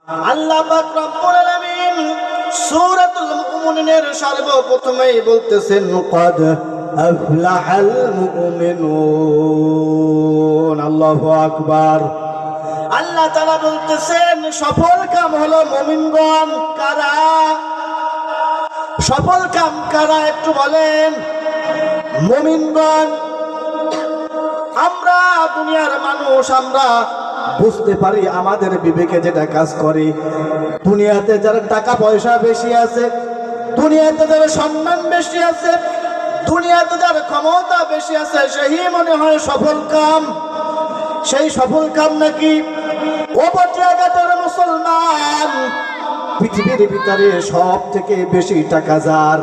আল্লাহ পাক রব্বুল আলামিন সূরাতুল মুমিনুনের সর্বপ্রথমেই বলতেছেন ক্বাদ আফলাহাল মুমিনুন। আল্লাহু আকবার। আল্লাহ তাআলা বলতেছেন সফল কাম হলো মুমিনগণ। কারা সফল কাম কারা একটু বলেন? মুমিনগণ। আমরা দুনিয়ার মানুষ, আমরা বুঝতে পারি আমাদের বিবেকে যেটা কাজ করে। দুনিয়াতে যারা টাকা পয়সা বেশি আছে, দুনিয়াতে যারা সম্মান বেশি আছে, দুনিয়াতে যার ক্ষমতা বেশি আছে, সেই মনে হয় সফল কাম। সেই সফল কাম নাকি ওপরটার মুসলমান পৃথিবীর ভিতরে সব থেকে বেশি টাকা যার,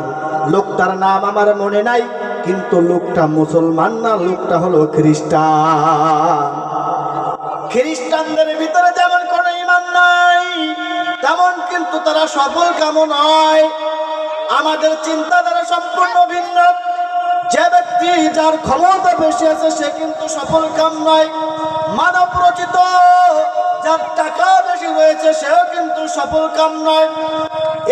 লোকটার নাম আমার মনে নাই, কিন্তু লোকটা মুসলমান না, লোকটা হলো খ্রিস্টান। খ্রিস্টানদের ভিতরে যেমন কোনো ঈমান নাই, তেমন কিন্তু তারা সফল কাম নয়। আমাদের চিন্তাধারা সম্পূর্ণ ভিন্ন। যে ব্যক্তি যার ক্ষমতা বেশি আছে সে কিন্তু সফল কাম নয়। মানব রচিত যার টাকা বেশি রয়েছে সেও কিন্তু সফল কাম নয়।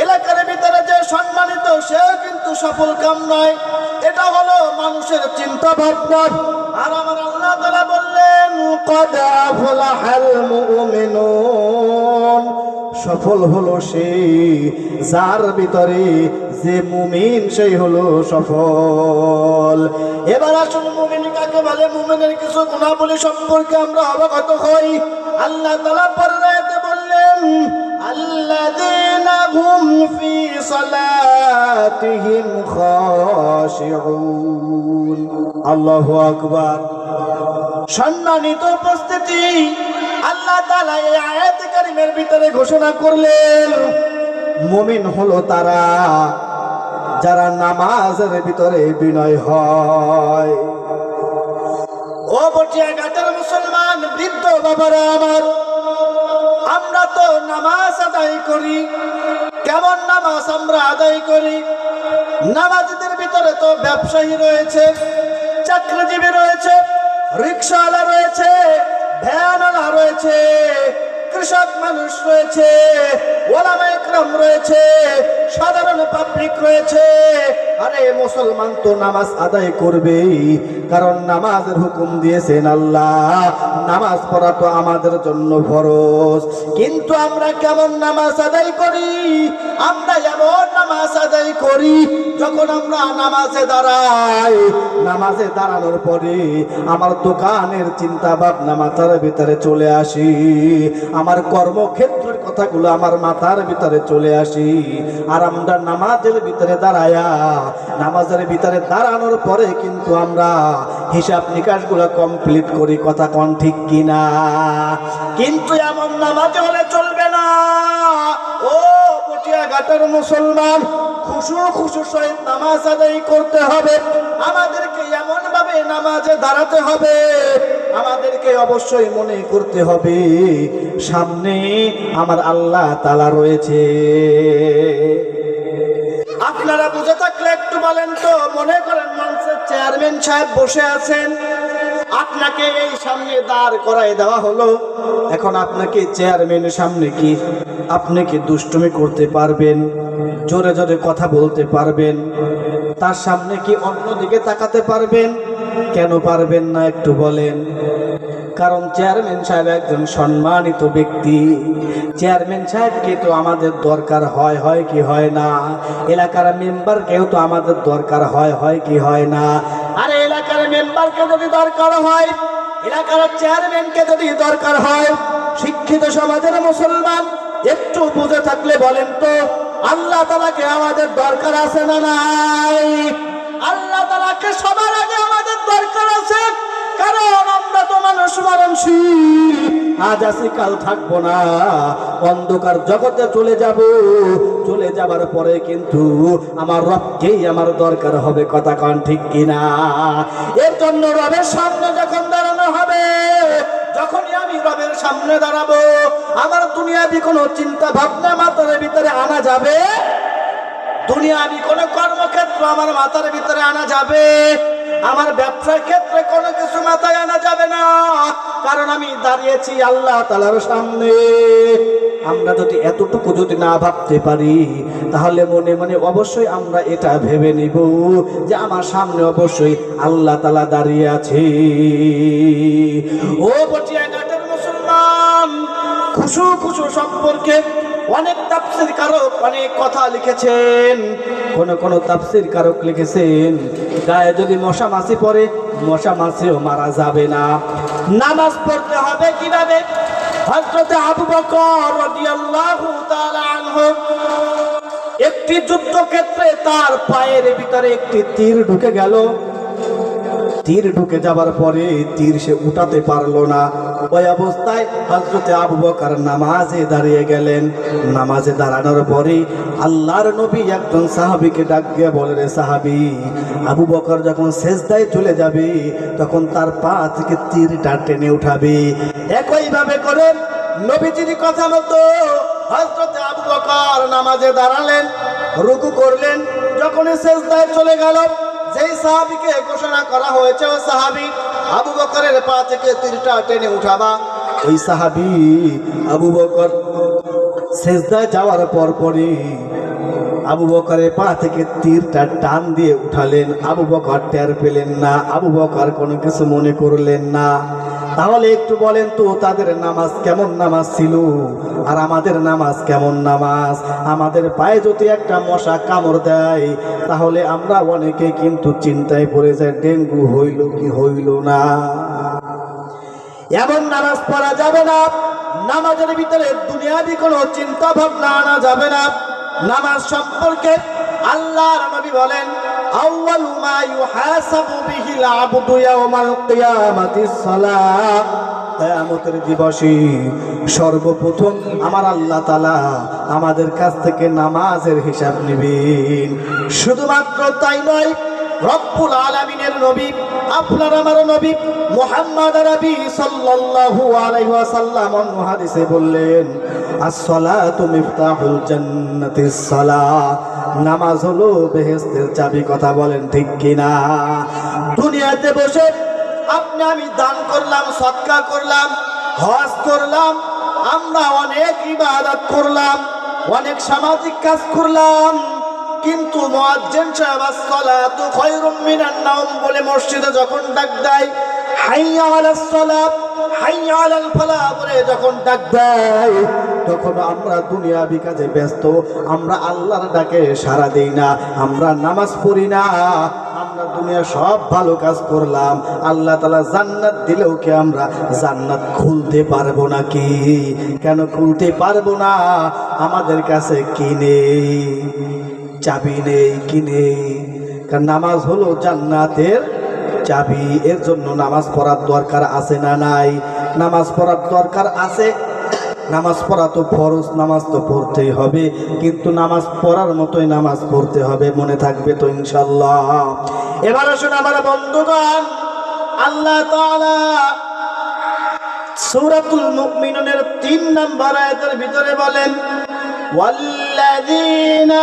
এলাকার ভিতরে যে সম্মানিত সেও কিন্তু সফল কাম নয়। এটা হলো মানুষের চিন্তা ভাবনা। আর আমার আল্লাহ তাআলা বললেন ক্বাদ আফলাহাল মুমিনুন। সফল হলো সেই যার ভিতরে যে মুমিন, সেই হলো সফল। এবার আসুন মুমিন কাকে বলে, মুমিনের কিছু গুণাবলী সম্পর্কে আমরা অবগত হই। আল্লাহ তাআলা পরের আয়াতে বললেন আল্লাযীনা হুম ফি সালাতিহিম খাশিউন। আল্লাহু আকবার। সম্মানিত উপস্থিতি, আল্লাহ তাআলা এই আয়াত কারিমের ভিতরে ঘোষণা করলেন মুমিন হলো তারা যারা নামাজের ভিতরে বিনয় হয়। ও বটিয়া ঘাটের মুসলমান বৃদ্ধ বাবারা আমার, আমরা তো নামাজ আদায় করি। কেমন নামাজ আমরা আদায় করি? নামাজীদের ভিতরে তো ব্যবসায়ী রয়েছে, চাকরিজীবী রয়েছে, রিকশাওয়ালা রয়েছে, ভ্যানওয়ালা রয়েছে, কৃষক মানুষ রয়েছে, ওলামা ইকরাম রয়েছে, সাধারণ পাবলিক রয়েছে। আরে মুসলমান তো নামাজ আদায় করবেই, কারণ নামাজের হুকুম দিয়েছেন আল্লাহ। নামাজ পড়া তো আমাদের জন্য ফরজ। কিন্তু আমরা কেমন নামাজ আদায় করি? আমরা এমন নামাজ আদায় করি যখন আমরা নামাজে দাঁড়াই, নামাজে দাঁড়ানোর পরে আমার দোকানের চিন্তা ভাবনা মাথার ভিতরে চলে আসি, আমার কর্মক্ষেত্রের কথাগুলো আমার মাথার ভিতরে চলে আসি। আর আমরা নামাজের ভিতরে দাঁড়ায়া, নামাজের ভিতরে দাঁড়ানোর পরে কিন্তু আমরা হিসাব নিকাশ গুলো কমপ্লিট করি। কথা কোন ঠিক কিনা? কিন্তু এমন নামাজ হলে চলবে না। ও পটিয়া ঘাটের মুসলমান, খুশু সহিত নামাজ আদায় করতে হবে। আমাদেরকে এমন ভাবে নামাজে দাঁড়াতে হবে, আমাদেরকে অবশ্যই মনে করতে হবে সামনে আমার আল্লাহ তাআলা রয়েছে। আপনারা বুঝে থাকলে একটু বলেন তো, মনে করেন মঞ্চের চেয়ারম্যান সাহেব বসে আছেন, আপনাকে এই সামনে দাঁড় করায় দেওয়া হলো। এখন আপনাকে চেয়ারম্যানের সামনে কি আপনি কি দুষ্টুমি করতে পারবেন? জোরে জোরে কথা বলতে পারবেন? তার সামনে কি অন্যদিকে তাকাতে পারবেন? কেন পারবেন না একটু বলেন? কারণ চেয়ারম্যান সাহেব একজন সম্মানিত ব্যক্তি। চেয়ারম্যান সাহেবকে তো আমাদের দরকার হয় কি হয় না? এলাকার মেম্বারকেও তো আমাদের দরকার হয় কি হয় না? আরে এলাকার মেম্বারকে যদি দরকার হয়, এলাকার চেয়ারম্যানকে যদি দরকার হয়, শিক্ষিত সমাজের মুসলমান একটু বুঝে থাকলে বলেন তো, আল্লাহ তাআলাকে আমাদের দরকার আছে না নাই? আল্লাহ তাআলাকে সবার আগে আমাদের দরকার আছে, কারণ আমরা তো মানুষ মরণশীল। আজ আছি কাল থাকবো না, অন্ধকার জগতে চলে যাব। চলে যাবার পরে কিন্তু আমার রবকেই আমার দরকার হবে। কথা কান ঠিক কিনা? এর জন্য রবের সামনে যখন দাঁড়ানো হবে, যখনই আমি রবের সামনে দাঁড়াবো, আমার দুনিয়াবি কোনো চিন্তা ভাবনা মাথার ভিতরে আনা যাবে? দুনিয়াবি কোনো কর্মক্ষেত্র আমার মাথার ভিতরে আনা যাবে? আমার ব্যবসার ক্ষেত্রে কোনো কিছু মাথায় আনা যাবে না, কারণ আমি দাঁড়িয়েছি আল্লাহ তাআলার সামনে। আমরা যদি এতটুকু যদি না ভাবতে পারি, তাহলে মনে মনে অবশ্যই আমরা এটা ভেবে নিব যে আমার সামনে অবশ্যই আল্লাহ তাআলা দাঁড়িয়ে আছে। ও পটিয়াঘাটের মুসলমান, খুশু খুশু সম্পর্কে অনেক তাফসীর কারক অনেক কথা লিখেছেন। কোন তাফসীর কারক লিখেছেন, গায়ে যদি মশা মাছি পড়ে, মশা মাছিও মারা যাবে না। নামাজ পড়তে হবে কিভাবে? হযরত আবু বকর রাদিয়াল্লাহু তাআলা আনহু একটি যুদ্ধক্ষেত্রে তার পায়ের ভিতরে একটি তীর ঢুকে গেল। তীর ঢুকে যাবার পরে তীর সে উঠাতে পারলো না। ওই অবস্থায় হযরতে আবু বকর নামাজে দাঁড়িয়ে গেলেন। নামাজে দাঁড়ানোর পরে আল্লাহর নবী একজন সাহাবীকে ডাক দিয়ে বলে, রে সাহাবী, আবু বকর যখন সেজদায় চলে যাবে তখন তার পা থেকে তীরটা টেনে উঠাবে। একইভাবে করে নবীজির কথা মতো হযরতে আবু বকর নামাজে দাঁড়ালেন, রুকু করলেন। যখন সেজদায় চলে গেল, যেই সাহাবীকে ঘোষণা করা হয়েছে ও সাহাবী আবু বকরের পা থেকে তীরটা টেনে উঠাবা, ওই সাহাবী আবু বকর সেজদায় যাওয়ার পরই আবু বকরের পা থেকে তীরটা টান দিয়ে উঠালেন। আবু বকর টের পেলেন না, আবু বকর কোনো কিছু মনে করলেন না। তাহলে একটু বলেন তো, তাদের নামাজ কেমন নামাজ ছিল আর আমাদের নামাজ কেমন নামাজ? আমাদের পায়ে যদি একটা মশা কামড় দেয় তাহলে আমরা অনেকে কিন্তু চিন্তায় পড়ে যায়, ডেঙ্গু হইল কি হইল না। এমন নামাজ পড়া যাবে না। নামাজের ভিতরে দুনিয়াবি কোনো চিন্তা ভাবনা আনা যাবে না। নামাজ সম্পর্কে আল্লাহর নবী বলেন, আউয়ালু মা ইউহাসাবু বিহিল আবদু ইয়াওমাল কিয়ামাতিস সালাহ। কিয়ামতের দিবসে সর্বপ্রথম আমার আল্লাহ তাআলা আমাদের কাছ থেকে নামাজের হিসাব নেবেন। শুধুমাত্র তাই নয়, রব্বুল আলামিনের নবী, আপনার আমার নবী মুহাম্মদ আরবি সাল্লাল্লাহু আলাইহি ওয়াসাল্লাম অন্য হাদিসে বললেন, as-salatu মিফতাহুল জান্নাতিস সালাহ। নামাজ হলো বেহেশতের চাবি। কথা বলেন ঠিক কিনা? দুনিয়াতে বসে আপনি আমি দান করলাম, সদকা করলাম, হজ করলাম, আমরা অনেক ইবাদত করলাম, অনেক সামাজিক কাজ করলাম, কিন্তু মুয়াজ্জিন সাহেব as-সালাতু খায়রুম মিনান নাওম বলে মসজিদে যখন ডাক দেয়, হাইয়া আলাস সালাত, হাইয়া আলাল ফালাহ বলে যখন ডাক দেয়, তখন আমরা দুনিয়াবি কাজে ব্যস্ত, আমরা আল্লাহর ডাকে সাড়া দেই না, আমরা নামাজ পড়ি না। আমরা দুনিয়া সব ভালো কাজ করলাম, আল্লাহ তাআলা জান্নাত দিলেও কি আমরা জান্নাত খুলতে পারবো নাকি? কেন খুলতে পারবো না? আমাদের কাছে কি নেই? চাবি নেই, কি নেই? কারণ নামাজ হলো জান্নাতের চাবি। এর জন্য নামাজ পড়ার দরকার আছে না নাই? নামাজ পড়ার দরকার আছে। নামাজ পড়া তো ফরজ, নামাজ তো পড়তেই হবে, কিন্তু নামাজ পড়ার মতোই নামাজ পড়তে হবে। মনে থাকবে তো ইনশাআল্লাহ? এবার আসুন আমার বন্ধুগণ, আল্লাহ তাআলা সূরাতুল মুমিনুনের 3 নম্বর আয়াতের ভিতরে বলেন, ওয়াল্লাযীনা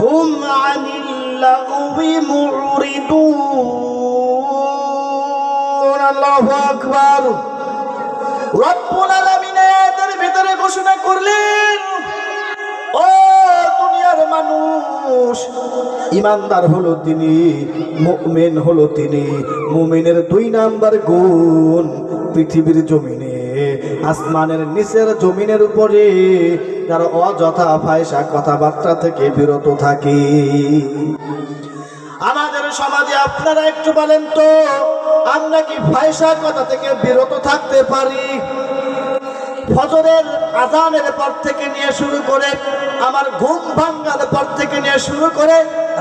হুম আনিল লাগwi মুরিদুন। আল্লাহু আকবার। রব্বুল আলামিন এর ভিতরে ঘোষণা করলেন, ও দুনিয়ার মানুষ, ইমানদার হলো তিনি, মুমিন হলো তিনি। মুমিনের 2 নাম্বার গুণ, পৃথিবীর জমিনে, আসমানের নিচের জমিনের উপরে যারা অযথা ফায়সা কথাবার্তা থেকে বিরত থাকে। আমাদের সমাজে আপনারা একটু বলেন তো, আমরা কি ফায়সা কথা থেকে বিরত থাকতে পারি? ফজরের আযানের পর থেকে নিয়ে শুরু করে, আমার ঘুম ভাঙার পর থেকে নিয়ে শুরু করে,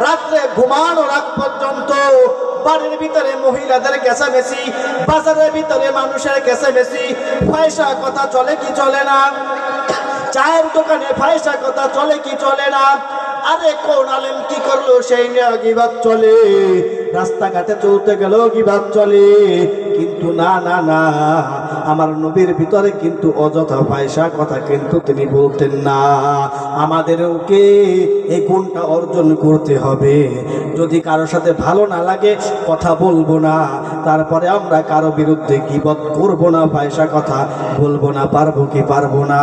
রাত্রে ঘুমানোর আগ পর্যন্ত বাড়ির ভিতরে মহিলাদের কেঁচামেচি, বাজারের ভিতরে মানুষের কেঁচামেচি, ফায়সা কথা চলে কি চলে না? চায়ের দোকানে ফায়সা কথা চলে কি চলে না? আরে কোন আলেম কি করলো সেই নিয়ে গীবত চলে, রাস্তাঘাটে চলতে গেলেও গীবত চলে। কিন্তু না না না, আমার নবীর ভিতরে কিন্তু অযথা ফায়সা কথা কিন্তু তিনি বলতেন না। আমাদেরকে এই গুণটা অর্জন করতে হবে। যদি কারোর সাথে ভালো না লাগে কথা বলবো না, তারপরে আমরা কারো বিরুদ্ধে গীবত করবো না, ফায়সা কথা বলবো না। পারবো কি পারবো না?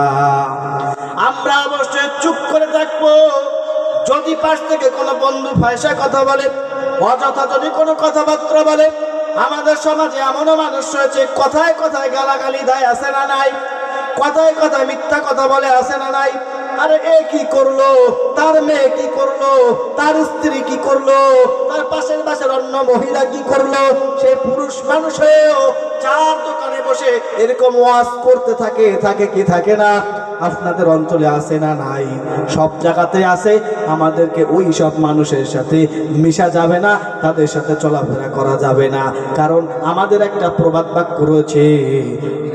আমরা অবশ্যই চুপ করে থাকবো। যদি পাশ থেকে কোনো বন্ধু ফায়সা কথা বলে, অযথা যদি কোনো কথাবার্তা বলে, আমাদের সমাজে এমনও মানুষ রয়েছে কথায় কথায় গালাগালি দেয়, আছে না নাই? কথায় কথায় মিথ্যা কথা বলে, আছে না নাই? আরে এ কি করলো, তার মেয়ে কি করলো, তার স্ত্রী কি করলো, তার পাশের পাশের অন্য মহিলা কি করলো, সে পুরুষ মানুষ হয়েও চার দোকানে বসে এরকম ওয়াজ করতে থাকে কি থাকে না? আপনাদের অঞ্চলে আছে না নাই? সব জায়গাতে আছে। আমাদেরকে ওই সব মানুষের সাথে মিশা যাবে না, তাদের সাথে চলাফেরা করা যাবে না। কারণ আমাদের একটা প্রবাদ বাক্য রয়েছে,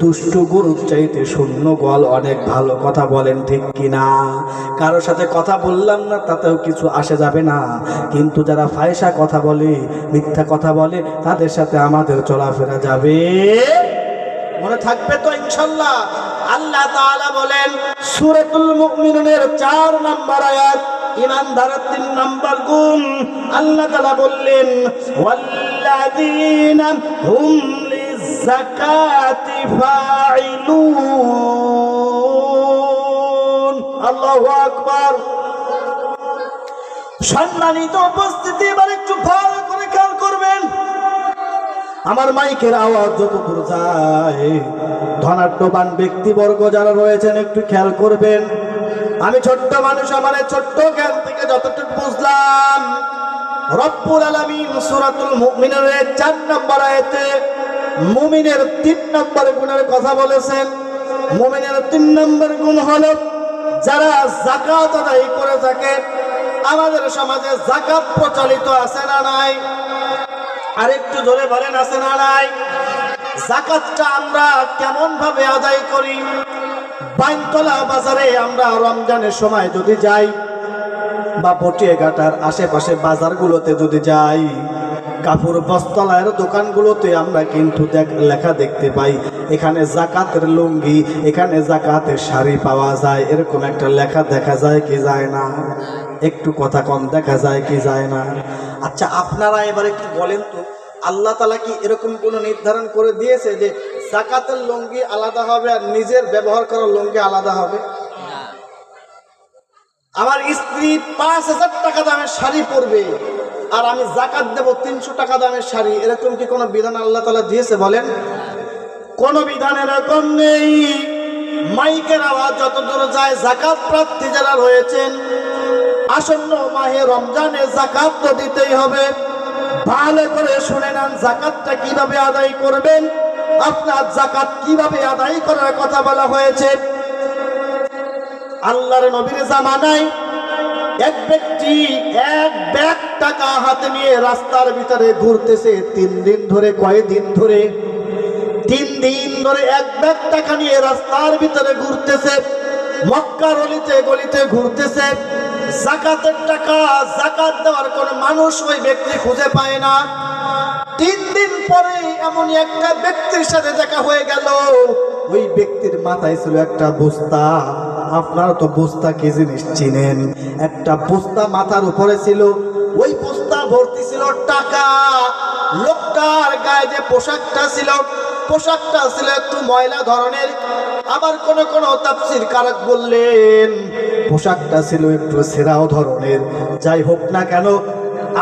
দুষ্টু গরুর চাইতে শূন্য গোয়াল অনেক ভালো। কথা বলেন ঠিক কিনা? কারোর সাথে কথা বললাম না তাতেও কিছু আসে যাবে না, কিন্তু যারা ফায়সা কথা বলে, মিথ্যা কথা বলে, তাদের সাথে আমাদের চলাফেরা যাবে। মনে থাকবে তো ইনশাআল্লাহ? আল্লাহ তাআলা বলেন সূরাতুল মুমিনুনের 4 নম্বর আয়াত, ঈমানদারের 3 নম্বর গুণ। আল্লাহ তাআলা বললেন ওয়াল্লাযীনা হুম লিযাকাতি ফাঈলুন। আল্লাহু আকবার। সম্মানিত উপস্থিতি, এবার একটু ভালো করে খেয়াল করবেন। আমার মাইকের আওয়াজ যতদূর যায়, ধনাঢ্যবান ব্যক্তিবর্গ যারা রয়েছেন একটু খেয়াল করবেন। আমি ছোট্ট মানুষ, আমার ছোট্ট জ্ঞান থেকে যতটুকু বুঝলাম, রব্বুল আলামিন সূরাতুল মুমিনের 4 নম্বর আয়াতে মুমিনের 3 নম্বর গুণের কথা বলেছেন। মুমিনের 3 নম্বর গুণ হলো যারা যাকাত আদায় করে থাকে। আমাদের সমাজে যাকাত প্রচলিত আছে না নাই? আরেকটু জোরে বলেন, আছে না নাই? যাকাতটা আমরা কেমন ভাবে আদায় করি? বাইনতলা বাজারে আমরা রমজানের সময় যদি যাই, বা পটিয়াঘাটার আশেপাশে বাজারগুলোতে যদি যাই, কাপড় বস্ত্রালয়ের দোকানগুলোতে আমরা কিন্তু লেখা দেখতে পাই, এখানে যাকাতের লুঙ্গি, এখানে যাকাতের শাড়ি পাওয়া যায়। এরকম একটা লেখা দেখা যায় কি যায় না? একটু কথা কম দেখা যায় কি যায় না? আচ্ছা, আপনারা এবার একটু বলেন তো, আল্লাহ তাআলা কি এরকম কোনো নির্ধারণ করে দিয়েছে যে যাকাতের লুঙ্গি আলাদা হবে আর নিজের ব্যবহার করার লুঙ্গি আলাদা হবে? আমার স্ত্রী 5000 টাকা দামের শাড়ি পরবে আর আমি যাকাত দেব 300 টাকা দামের শাড়ি, এরকম কি কোনো বিধান আল্লাহ তাআলা দিয়েছে বলেন? কোনো বিধান এরকম নেই। মাইকের আওয়াজ যতদূর যায়, যাকাত প্রার্থী যারা রয়েছেন, আসন্ন মাহে রমজানে যাকাত তো দিতেই হবে। ভালো করে শুনে নেন, যাকাতটা কিভাবে আদায় করবেন। আপনার যাকাত কিভাবে আদায় করার কথা বলা হয়েছে। আল্লাহর নবীর জামানায় এক ব্যক্তি 1 ব্যাগ টাকা হাতে নিয়ে রাস্তার ভিতরে ঘুরতেছে 3 দিন ধরে। কয়দিন ধরে? 3 দিন ধরে 1 ব্যাগ টাকা নিয়ে রাস্তার ভিতরে ঘুরতেছে, মক্কার অলিতে গলিতে ঘুরতেছে। যাকাতের টাকা, যাকাত দেওয়ার কোন মানুষ ওই ব্যক্তি খুঁজে পায় না। 3 দিন পরে এমন একটা ব্যক্তির সাথে দেখা হয়ে গেল। ওই ব্যক্তির মাথায় ছিল একটা বস্তা। আপনারা তো বস্তা কি জিনিস চিনেন? একটা বস্তা মাথার উপরে ছিল, ওই বস্তা ভর্তি ছিল টাকা। লোকটার গায়ে যে পোশাকটা ছিল, পোশাকটা ছিল একটু ময়লা ধরনের। আবার কোন কোন তাফসীর কারক বললেন পোশাকটা ছিল একটু ছেঁড়াও ধরনের। যাই হোক না কেন,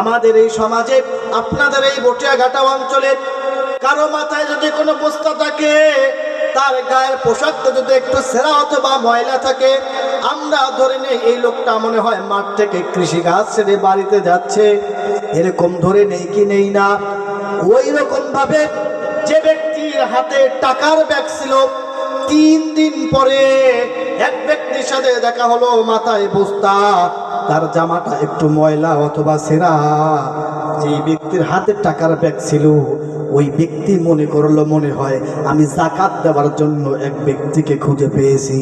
আমাদের এই সমাজে, আপনাদের এই বটিয়াঘাটা অঞ্চলে কারো মাথায় যদি কোনো বস্তা থাকে, তার গায়ের পোশাকটা যদি একটু ছেঁড়া অথবা ময়লা থাকে, আমরা ধরে নেই এই লোকটা মনে হয় মাঠ থেকে কৃষি কাজ ছেড়ে বাড়িতে যাচ্ছে, এরকম ধরে নেই কি নেই না? ওই রকম ভাবে যে ব্যক্তির হাতে টাকার ব্যাগ ছিল, 3 দিন পরে এক ব্যক্তির সাথে দেখা হলো, মাথায় বস্তা, তার জামাটা একটু ময়লা অথবা ছেঁড়া। যে ব্যক্তির হাতে টাকার ব্যাগ ছিল, ওই ব্যক্তি মনে করলো মনে হয় আমি যাকাত দেওয়ার জন্য এক ব্যক্তিকে খুঁজে পেয়েছি।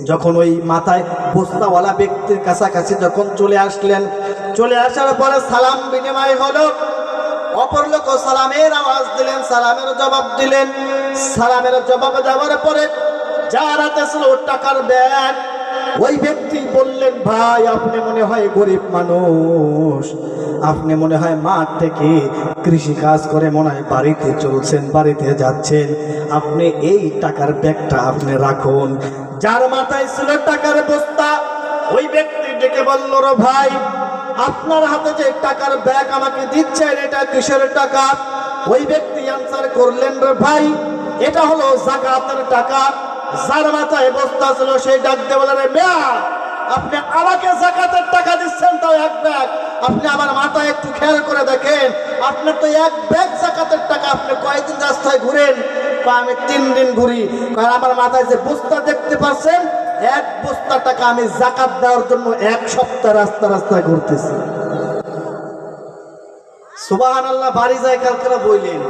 যখন ওই মাথায় বস্তাওয়ালা ব্যক্তির কাছাকাছি যখন চলে আসলেন, চলে আসার পরে সালাম বিনিময় হলো। অপর লোক সালামের আওয়াজ দিলেন, সালামের জবাব দিলেন। সালামের জবাব দেওয়ার পরে যার হাতে ছিল টাকার ব্যাগ, ওই ব্যক্তি বললেন, ভাই আপনি মনে হয় গরিব মানুষ, আপনি মনে হয় মাঠ থেকে কৃষি কাজ করে মনে হয় বাড়িতে চলছেন, বাড়িতে যাচ্ছেন, আপনি এই টাকার ব্যাগটা আপনি রাখুন। যার মাথায় ছিল টাকার বস্তা, ওই ব্যক্তি ডেকে বলল, রে ভাই আপনার হাতে যে টাকার ব্যাগ আমাকে দিচ্ছেন, এটা কিসের টাকা? ওই ব্যক্তি আনসার করলেন, রে ভাই এটা হলো যাকাতের টাকা। যার মাথায় বস্তা ছিল সেই ডাক দিয়ে বলে, রে মিয়া আপনি আমাকে যাকাতের টাকা দিচ্ছেন, তাও এক ব্যাগ। আপনি আমার মাথায় একটু খেয়াল করে দেখেন, আপনার তো এক ব্যাগ যাকাতের টাকা, আপনি কয়দিন রাস্তায় ঘুরেন? আমি 3 দিন ঘুরি। কারণ আমার মাথায় যে বস্তা দেখতে পাচ্ছেন, এক বস্তা টাকা আমি যাকাত দেওয়ার জন্য 1 সপ্তাহ রাস্তায় ঘুরতেছি। সুবহানাল্লাহ। বাড়ি যায় কালকে বললেন,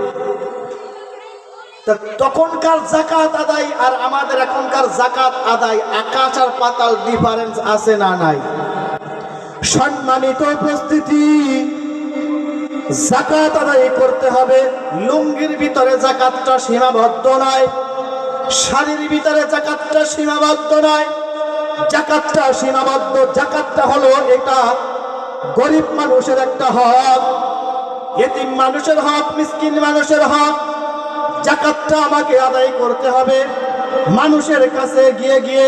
তখনকার যাকাত আদায় আর আমাদের এখনকার যাকাত আদায় আকাশ আর পাতাল ডিফারেন্স আছে না নাই? সম্মানিত উপস্থিতি, যাকাত আদায় করতে হবে। লুঙ্গির ভিতরে যাকাতটা সীমাবদ্ধ নয়, শাড়ির ভিতরে যাকাতটা সীমাবদ্ধ নয়, যাকাতটা সীমাবদ্ধ। যাকাতটা হলো এটা গরিব মানুষের একটা হক, এতিম মানুষের হক, মিসকিন মানুষের হক। যাকাতটা আমাকে আদায় করতে হবে। মানুষের কাছে গিয়ে গিয়ে,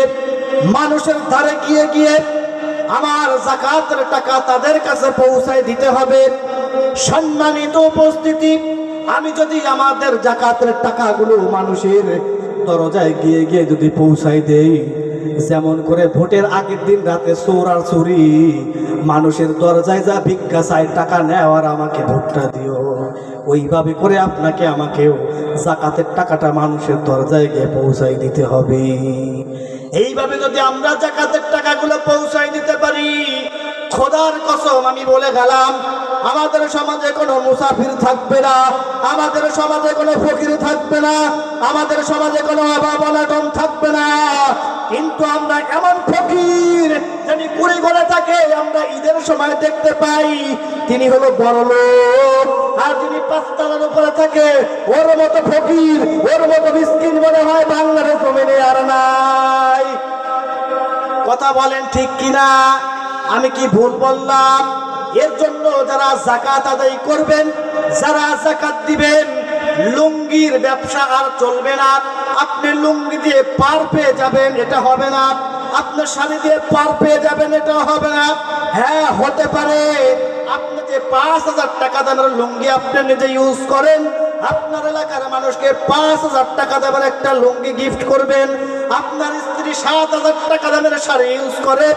মানুষের ধারে গিয়ে গিয়ে আমার যাকাতের টাকা তাদের কাছে পৌঁছায় দিতে হবে। সম্মানিত উপস্থিতি, আমি যদি আমাদের যাকাতের টাকাগুলো মানুষের দরজায় গিয়ে গিয়ে যদি পৌঁছাই দেই, যেমন করে ভোটের আগের দিন রাতে চোর আর চুরি মানুষের দরজায় যা ভিক্ষা চায় টাকা নেও আর আমাকে ভোটটা দিও, ওইভাবে করে আপনাকে আমাকেও যাকাতের টাকাটা মানুষের দরজায় গিয়ে পৌঁছাই দিতে হবে। এইভাবে যদি আমরা যাকাতের টাকাগুলো পৌঁছাই দিতে পারি, খোদার কসম আমি বলে গেলাম, আমাদের সমাজে কোনো মুসাফির থাকবে না, আমাদের সমাজে কোনো ফকির থাকবে না, আমাদের সমাজে কোনো অভাব অনটন থাকবে না। কিন্তু আমরা এমন ফকির যিনি কুড়ি করে থাকে, আমরা ঈদের সময় দেখতে পাই, তিনি হলো বড় লোক। আর যিনি 5 তলার উপরে থাকে, ওর মতো ফকির, ওর মতো মিসকিন মনে হয় বাংলার জমিনে আর নাই। কথা বলেন ঠিক কিনা? আমি কি ভুল বললাম? এর জন্য যারা যাকাত আদায় করবেন, যারা যাকাত দিবেন, লুঙ্গির ব্যবসা আর চলবে না। আপনি লুঙ্গি দিয়ে পার পেয়ে যাবেন, এটা হবে না। আপনার শাড়ি দিয়ে পার পেয়ে যাবেন, এটা হবে না। হ্যাঁ হতে পারে আপনি যে 5000 টাকা দামের লুঙ্গি আপনি নিজে ইউজ করেন, আপনার এলাকার মানুষকে 5000 টাকা দামের একটা লুঙ্গি গিফট করবেন। আপনার স্ত্রী 7000 টাকা দামের শাড়ি ইউজ করে,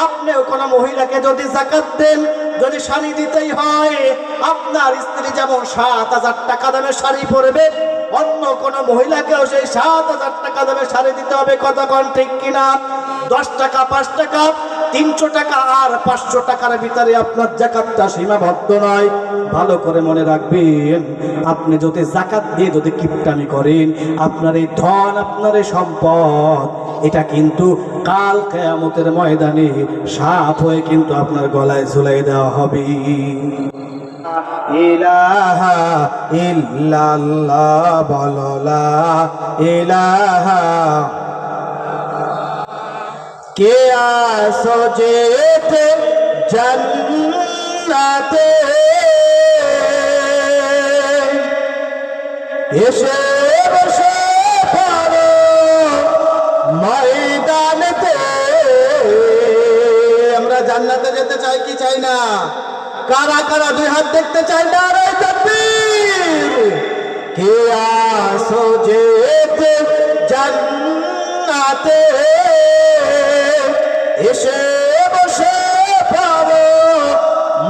আপনিও কোনো মহিলাকে যদি যাকাত দেন, যদি শাড়ি দিতেই হয়, আপনার স্ত্রী যেমন 7000 টাকা দামের শাড়ি পরবে, অন্য কোনো মহিলাকেও সেই 7000 টাকা দামের শাড়ি দিতে হবে। কথা কোন ঠিক কিনা? 10 টাকা, 5 টাকা, 300 টাকা আর 500 টাকার ভিতরে আপনার যাকাতটা সীমাবদ্ধ নয়। ভালো করে মনে রাখবেন, আপনি যদি যাকাত দিয়ে যদি কিপটামি করেন, আপনার এই ধন, আপনার এই সম্পদ, এটা কিন্তু কাল কিয়ামতের ময়দানে সাপ হয়ে কিন্তু আপনার গলায় ঝুলাই দেওয়া হবে। ইলাহা ইল্লাল্লাহ বলো, লা ইলাহা। কে আসো যেতে জান্নাতে, এসে বসে পড়ো ময়দানেতে। আমরা জান্নাতে যেতে চাই কি চাই না? কারা কারা 2 হাত দেখতে চাই না? রে তাকবীর। কে আসো যেতে জান্নাতে, এসে বসে পাবো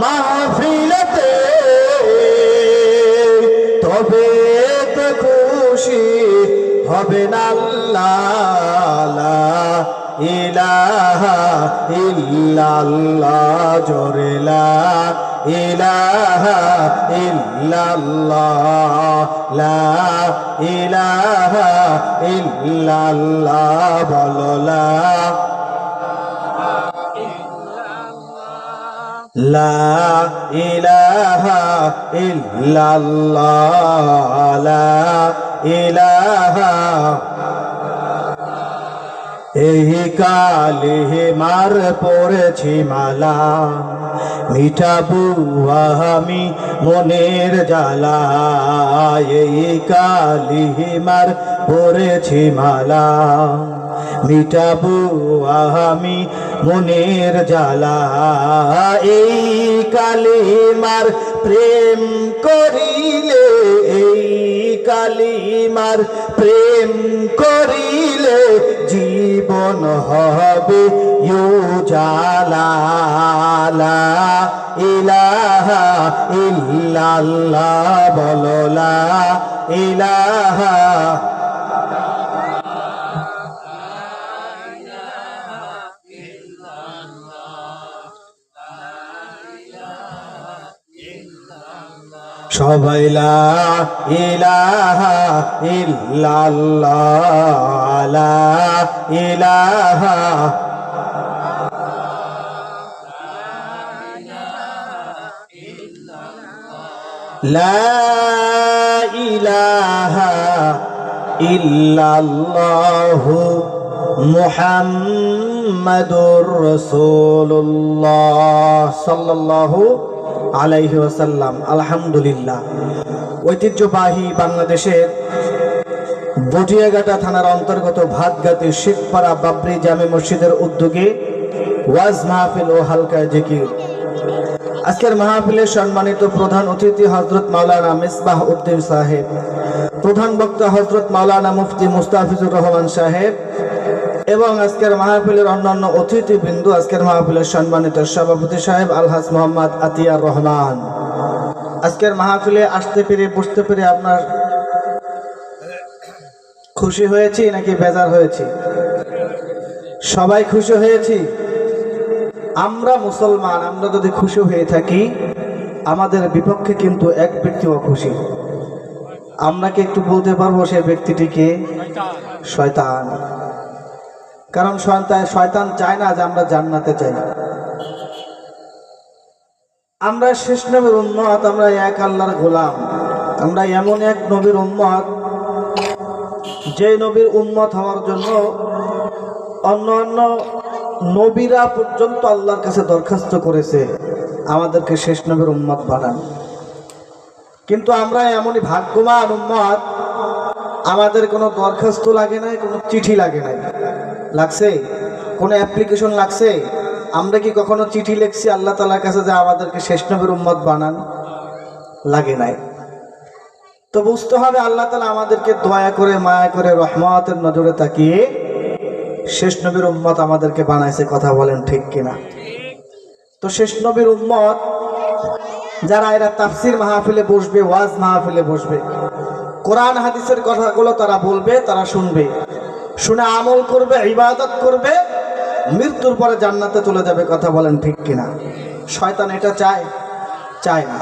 মাহফিলেতে, তবে তো খুশি হবেন আল্লাহ। লা ইলাহা ইল্লাল্লাহ, জোরে লা ইলাহা ইল্লাল্লাহ, লা ইলাহা ইল্লাল্লাহ বলো, লা ইলাহা ইল্লাল্লাহ, লা ইলাহা এই কালিমার পড়েছি মালা, মিটাবু আমি মনের জ্বালা। এই কালিমার পড়েছি মালা, মিটাবু আমি মনের জ্বালা। এই কালিমার প্রেম করিলে, এই কালিমার প্রেম করিলে জীবন হবে উজালা। লা ইলাহা ইল্লাল্লাহ বলো, লা ইলাহা। সবাই লা ইলাহা ইল্লাল্লাহ, লা ইলাহা। লা ইলাহা ইল্লাল্লাহু মুহাম্মাদুর রাসূলুল্লাহ সাল্লাল্লাহু আলাইহি ওয়াসাল্লাম। আলহামদুলিল্লাহ। ঐতিহ্যবাহী বাংলাদেশের বটিয়াঘাটা থানার অন্তর্গত ভাতগাতি শেখপাড়া বাবরি জামে মসজিদের উদ্যোগে ওয়াজ মাহফিল ও হালকা জিকির। আজকের মাহফিলের সম্মানিত প্রধান অতিথি হযরত মাওলানা মিসবাহ উদ্দিন সাহেব, প্রধান বক্তা হযরত মাওলানা মুফতি মুস্তাফিজুর রহমান সাহেব এবং আজকের মাহফিলের অন্যান্য অতিথিবৃন্দ, আজকের মাহফিলের সম্মানিত সভাপতি সাহেব আলহাজ মোহাম্মদ আতিয়ার রহমান। আজকের মাহফিলে আসতে পেরে বসতে পেরে আপনার খুশি হয়েছি নাকি বেজার হয়েছি? সবাই খুশি হয়েছি। আমরা মুসলমান, আমরা যদি খুশি হয়ে থাকি, আমাদের বিপক্ষে কিন্তু এক ব্যক্তি অখুশি। আমরা কি একটু বলতে পারবো সেই ব্যক্তিটিকে? শয়তান। কারণ শয়তান চায় না যে আমরা জান্নাতে যাই। আমরা শেষ নবীর উম্মত, আমরা এক আল্লাহর গোলাম। আমরা এমন এক নবীর উম্মত, যে নবীর উম্মত হওয়ার জন্য অন্য নবীরা পর্যন্ত আল্লাহর কাছে দরখাস্ত করেছে আমাদেরকে শেষ নবীর উম্মত বানান। কিন্তু আমরা এমনই ভাগ্যবান উম্মত, আমাদের কোনো দরখাস্ত লাগে নাই, কোনো চিঠি লাগে নাই। লাগছে? কোনো অ্যাপ্লিকেশন লাগছে? আমরা কি কখনো চিঠি লিখছি আল্লাহ তাআলার কাছে যে আমাদেরকে শেষ নবীর উম্মত বানান? লাগে নাই। তো বুঝতে হবে আল্লাহ তাআলা আমাদেরকে দয়া করে, মায়া করে, রহমতের নজরে তাকিয়ে শেষ নবীর উম্মত আমাদেরকে বানাইছে। কথা বলেন ঠিক কিনা? তো শেষ নবীর উম্মত যারা, এরা তাফসির মাহফিলে বসবে, ওয়াজ মাহফিলে বসবে, কোরআন হাদিসের কথাগুলো তারা বলবে, তারা শুনবে, শুনে আমল করবে, ইবাদত করবে, মৃত্যুর পরে জান্নাতে চলে যাবে। কথা বলেন ঠিক কিনা? শয়তান এটা চায়? চায় না।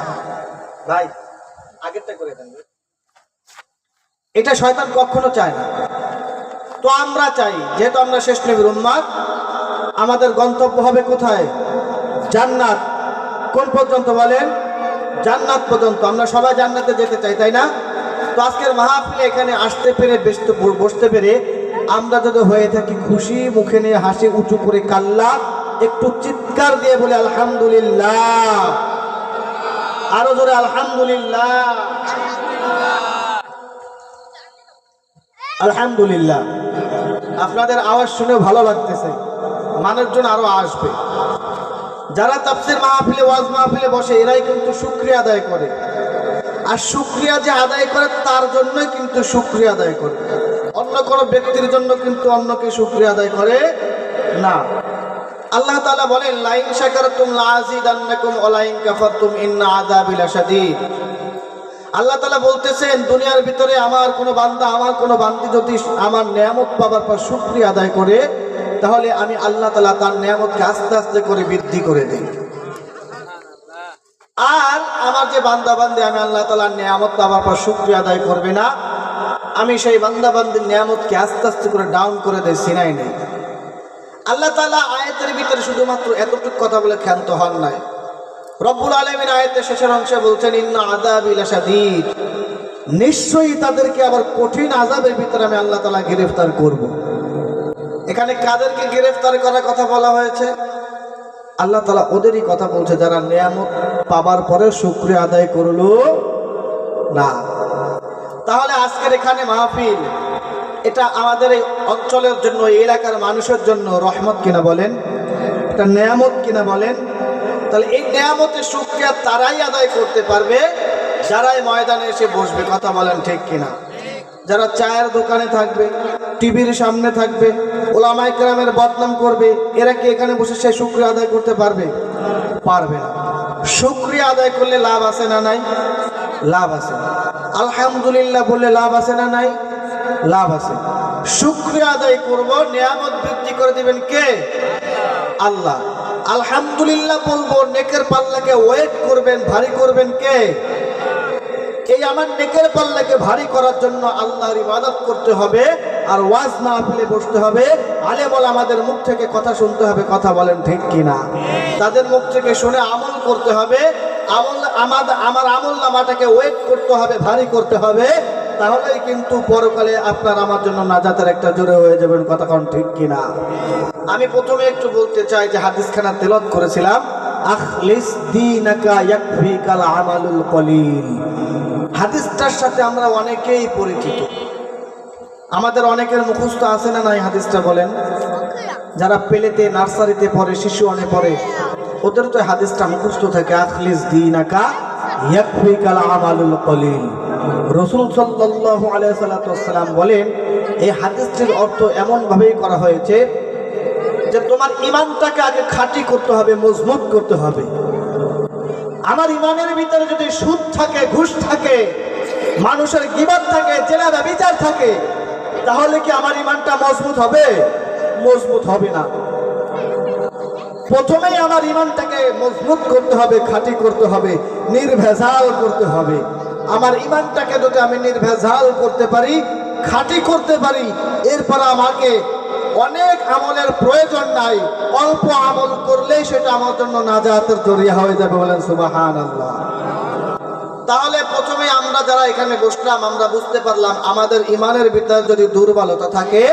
ভাই আগেরটা করে দেন। এটা শয়তান কখনো চায় না। তো আমরা চাই, যেহেতু আমরা শেষ নবীর উম্মত, আমাদের গন্তব্য হবে কোথায়? জান্নাত। কোন পর্যন্ত বলেন? জান্নাত পর্যন্ত। আমরা সবাই জান্নাতে যেতে চাই, তাই না? তো আজকের মাহফিলে এখানে আসতে পেরে, বসতে পেরে আমরা যদি হয়ে থাকি খুশি, মুখে নিয়ে হাসি উঁচু করে কাল্লা, একটু চিৎকার দিয়ে বলে আলহামদুলিল্লাহ। আরো জোরে আলহামদুলিল্লাহ। আলহামদুলিল্লাহ। আপনাদের আওয়াজ শুনে ভালো লাগতেছে, মানুষজন আরো আসবে। যারা তাফসীর মাহফিলে, ওয়াজ মাহফিলে বসে, এরাই কিন্তু শুকরিয়া আদায় করে। আর শুকরিয়া যে আদায় করে, তার জন্যই কিন্তু শুকরিয়া আদায় করে, অন্য কোনো ব্যক্তির জন্য কিন্তু অন্যকে শুকরিয়া আদায় করে না। আল্লাহ তাআলা বলেন, লাইন শাকারতুম লাযিদান্নাকুম ওয়া লাইন কাফারতুম ইন্না আযাবি লাশাদীদ। আল্লাহ তাআলা বলতেছেন, দুনিয়ার ভিতরে আমার কোনো বান্দা, আমার কোনো বান্দি যদি আমার নিয়ামত পাবার পর শুকরিয়া আদায় করে, তাহলে আমি আল্লাহ তাআলা তার নিয়ামতকে আস্তে আস্তে করে বৃদ্ধি করে দেই। আর আমার যে বান্দা বান্দি, আমি আল্লাহ তাআলার নিয়ামত পাবার পর শুকরিয়া আদায় করবে না, আমি সেই বান্দা বান্দির নিয়ামতকে আস্তে আস্তে করে ডাউন করে দেই, সিনাই নেই। আল্লাহ তাআলা আয়াতের ভিতরে শুধুমাত্র এতটুকু কথা বলে ক্ষান্ত হন নাই। রব্বুল আলামিন আয়াতের শেষের অংশে বলছেন, ইন্না আযাবি লাশাদীদ, নিশ্চয়ই তাদেরকে আবার কঠিন আযাবের ভিতরে আমি আল্লাহ তাআলা গ্রেফতার করব। এখানে কাদেরকে গ্রেফতার করার কথা বলা হয়েছে? আল্লাহ তাআলা ওদেরই কথা বলছে যারা নিয়ামত পাবার পরে শুকরিয়া আদায় করলো না। তাহলে আজকের এখানে মাহফিল, এটা আমাদের এই অঞ্চলের জন্য, এই এলাকার মানুষের জন্য রহমত কিনা বলেন? এটা নিয়ামত কিনা বলেন? তাহলে এই নিয়ামতের শুকরিয়া তারাই আদায় করতে পারবে যারাই ময়দানে এসে বসবে। কথা বলেন ঠিক কিনা? যারা চায়ের দোকানে থাকবে, টিভির সামনে থাকবে, ওলামায়ে কেরামের বদনাম করবে, এরা কি এখানে বসে সে শুকরিয়া আদায় করতে পারবে? পারবে না। শুকরিয়া আদায় করলে লাভ আছে না নাই? লাভ আছে। আলহামদুলিল্লাহ বললে লাভ আছে না নাই? লাভ আছে। শুকরিয়া আদায় করব, নিয়ামত বৃদ্ধি করে দিবেন কে? আল্লাহ। আলহামদুলিল্লাহ বলবো, নেকের পাল্লাকে ওয়েট করবেন, ভারী করবেন কে? এই আমার নেকের পাল্লাকে ভারী করার জন্য আল্লাহর ইবাদত করতে হবে, আর ওয়াজ মাহফিলে বসতে হবে। আলেম ওলামাদের মুখ থেকে কথা শুনতে হবে। কথা বলেন ঠিক কিনা? তাদের মুখ থেকে শুনে আমল করতে হবে। আমার আমল নামাটাকে ওয়েট করতে হবে, ভারী করতে হবে। তাহলেই কিন্তু পরকালে আপনার আমার জন্য নাজাতের একটা জোরে হয়ে যাবেন। কথা কোন ঠিক কিনা? আমি প্রথমে একটু বলতে চাই যে হাদিসখানা তেলাওয়াত করেছিলাম, আখলিস দীনাকা ইয়াকফিকাল আমালুল কলিল। হাদিসটার সাথে আমরা অনেকেই পরিচিত, আমাদের অনেকের মুখস্থ আছে না নাই হাদিসটা বলেন? যারা পেলেতে নার্সারিতে পড়ে, শিশু অনে পড়ে, ওদের তো হাদিসটা মুখস্থ থাকে, আখলিস দীনাকা ইয়াকফিকাল আমালুল কলিল। রাসূল সাল্লাল্লাহু আলাইহি ওয়াসাল্লাম বলেন, এই হাদিসটির অর্থ এমন ভাবেই করা হয়েছে যে তোমার ঈমানটাকে আগে খাঁটি করতে হবে, মজবুত করতে হবে। আমার ঈমানের ভিতরে যদি সুদ থাকে, ঘুষ থাকে, মানুষের গীবত থাকে, জেনা ব্যভিচার থাকে, তাহলে কি আমার ঈমানটা মজবুত হবে? মজবুত হবে না। প্রথমেই আমার ঈমানটাকে মজবুত করতে হবে, খাঁটি করতে হবে, নির্ভেজাল করতে হবে। আমার ঈমানটাকে যদি আমি নির্ভেজাল করতে পারি, খাঁটি করতে পারি, এরপর আমাকে অনেক আমলের প্রয়োজন নাই। অল্প আমল করলেই সেটা আমার জন্য নাজাতের জরিয়া হয়ে যাবে। বলেন সুবহানাল্লাহ। তাহলে প্রথমে আমরা যারা এখানে বসলাম, আমরা বুঝতে পারলাম আমাদের ঈমানের ভিতরে যদি দুর্বলতা থাকে,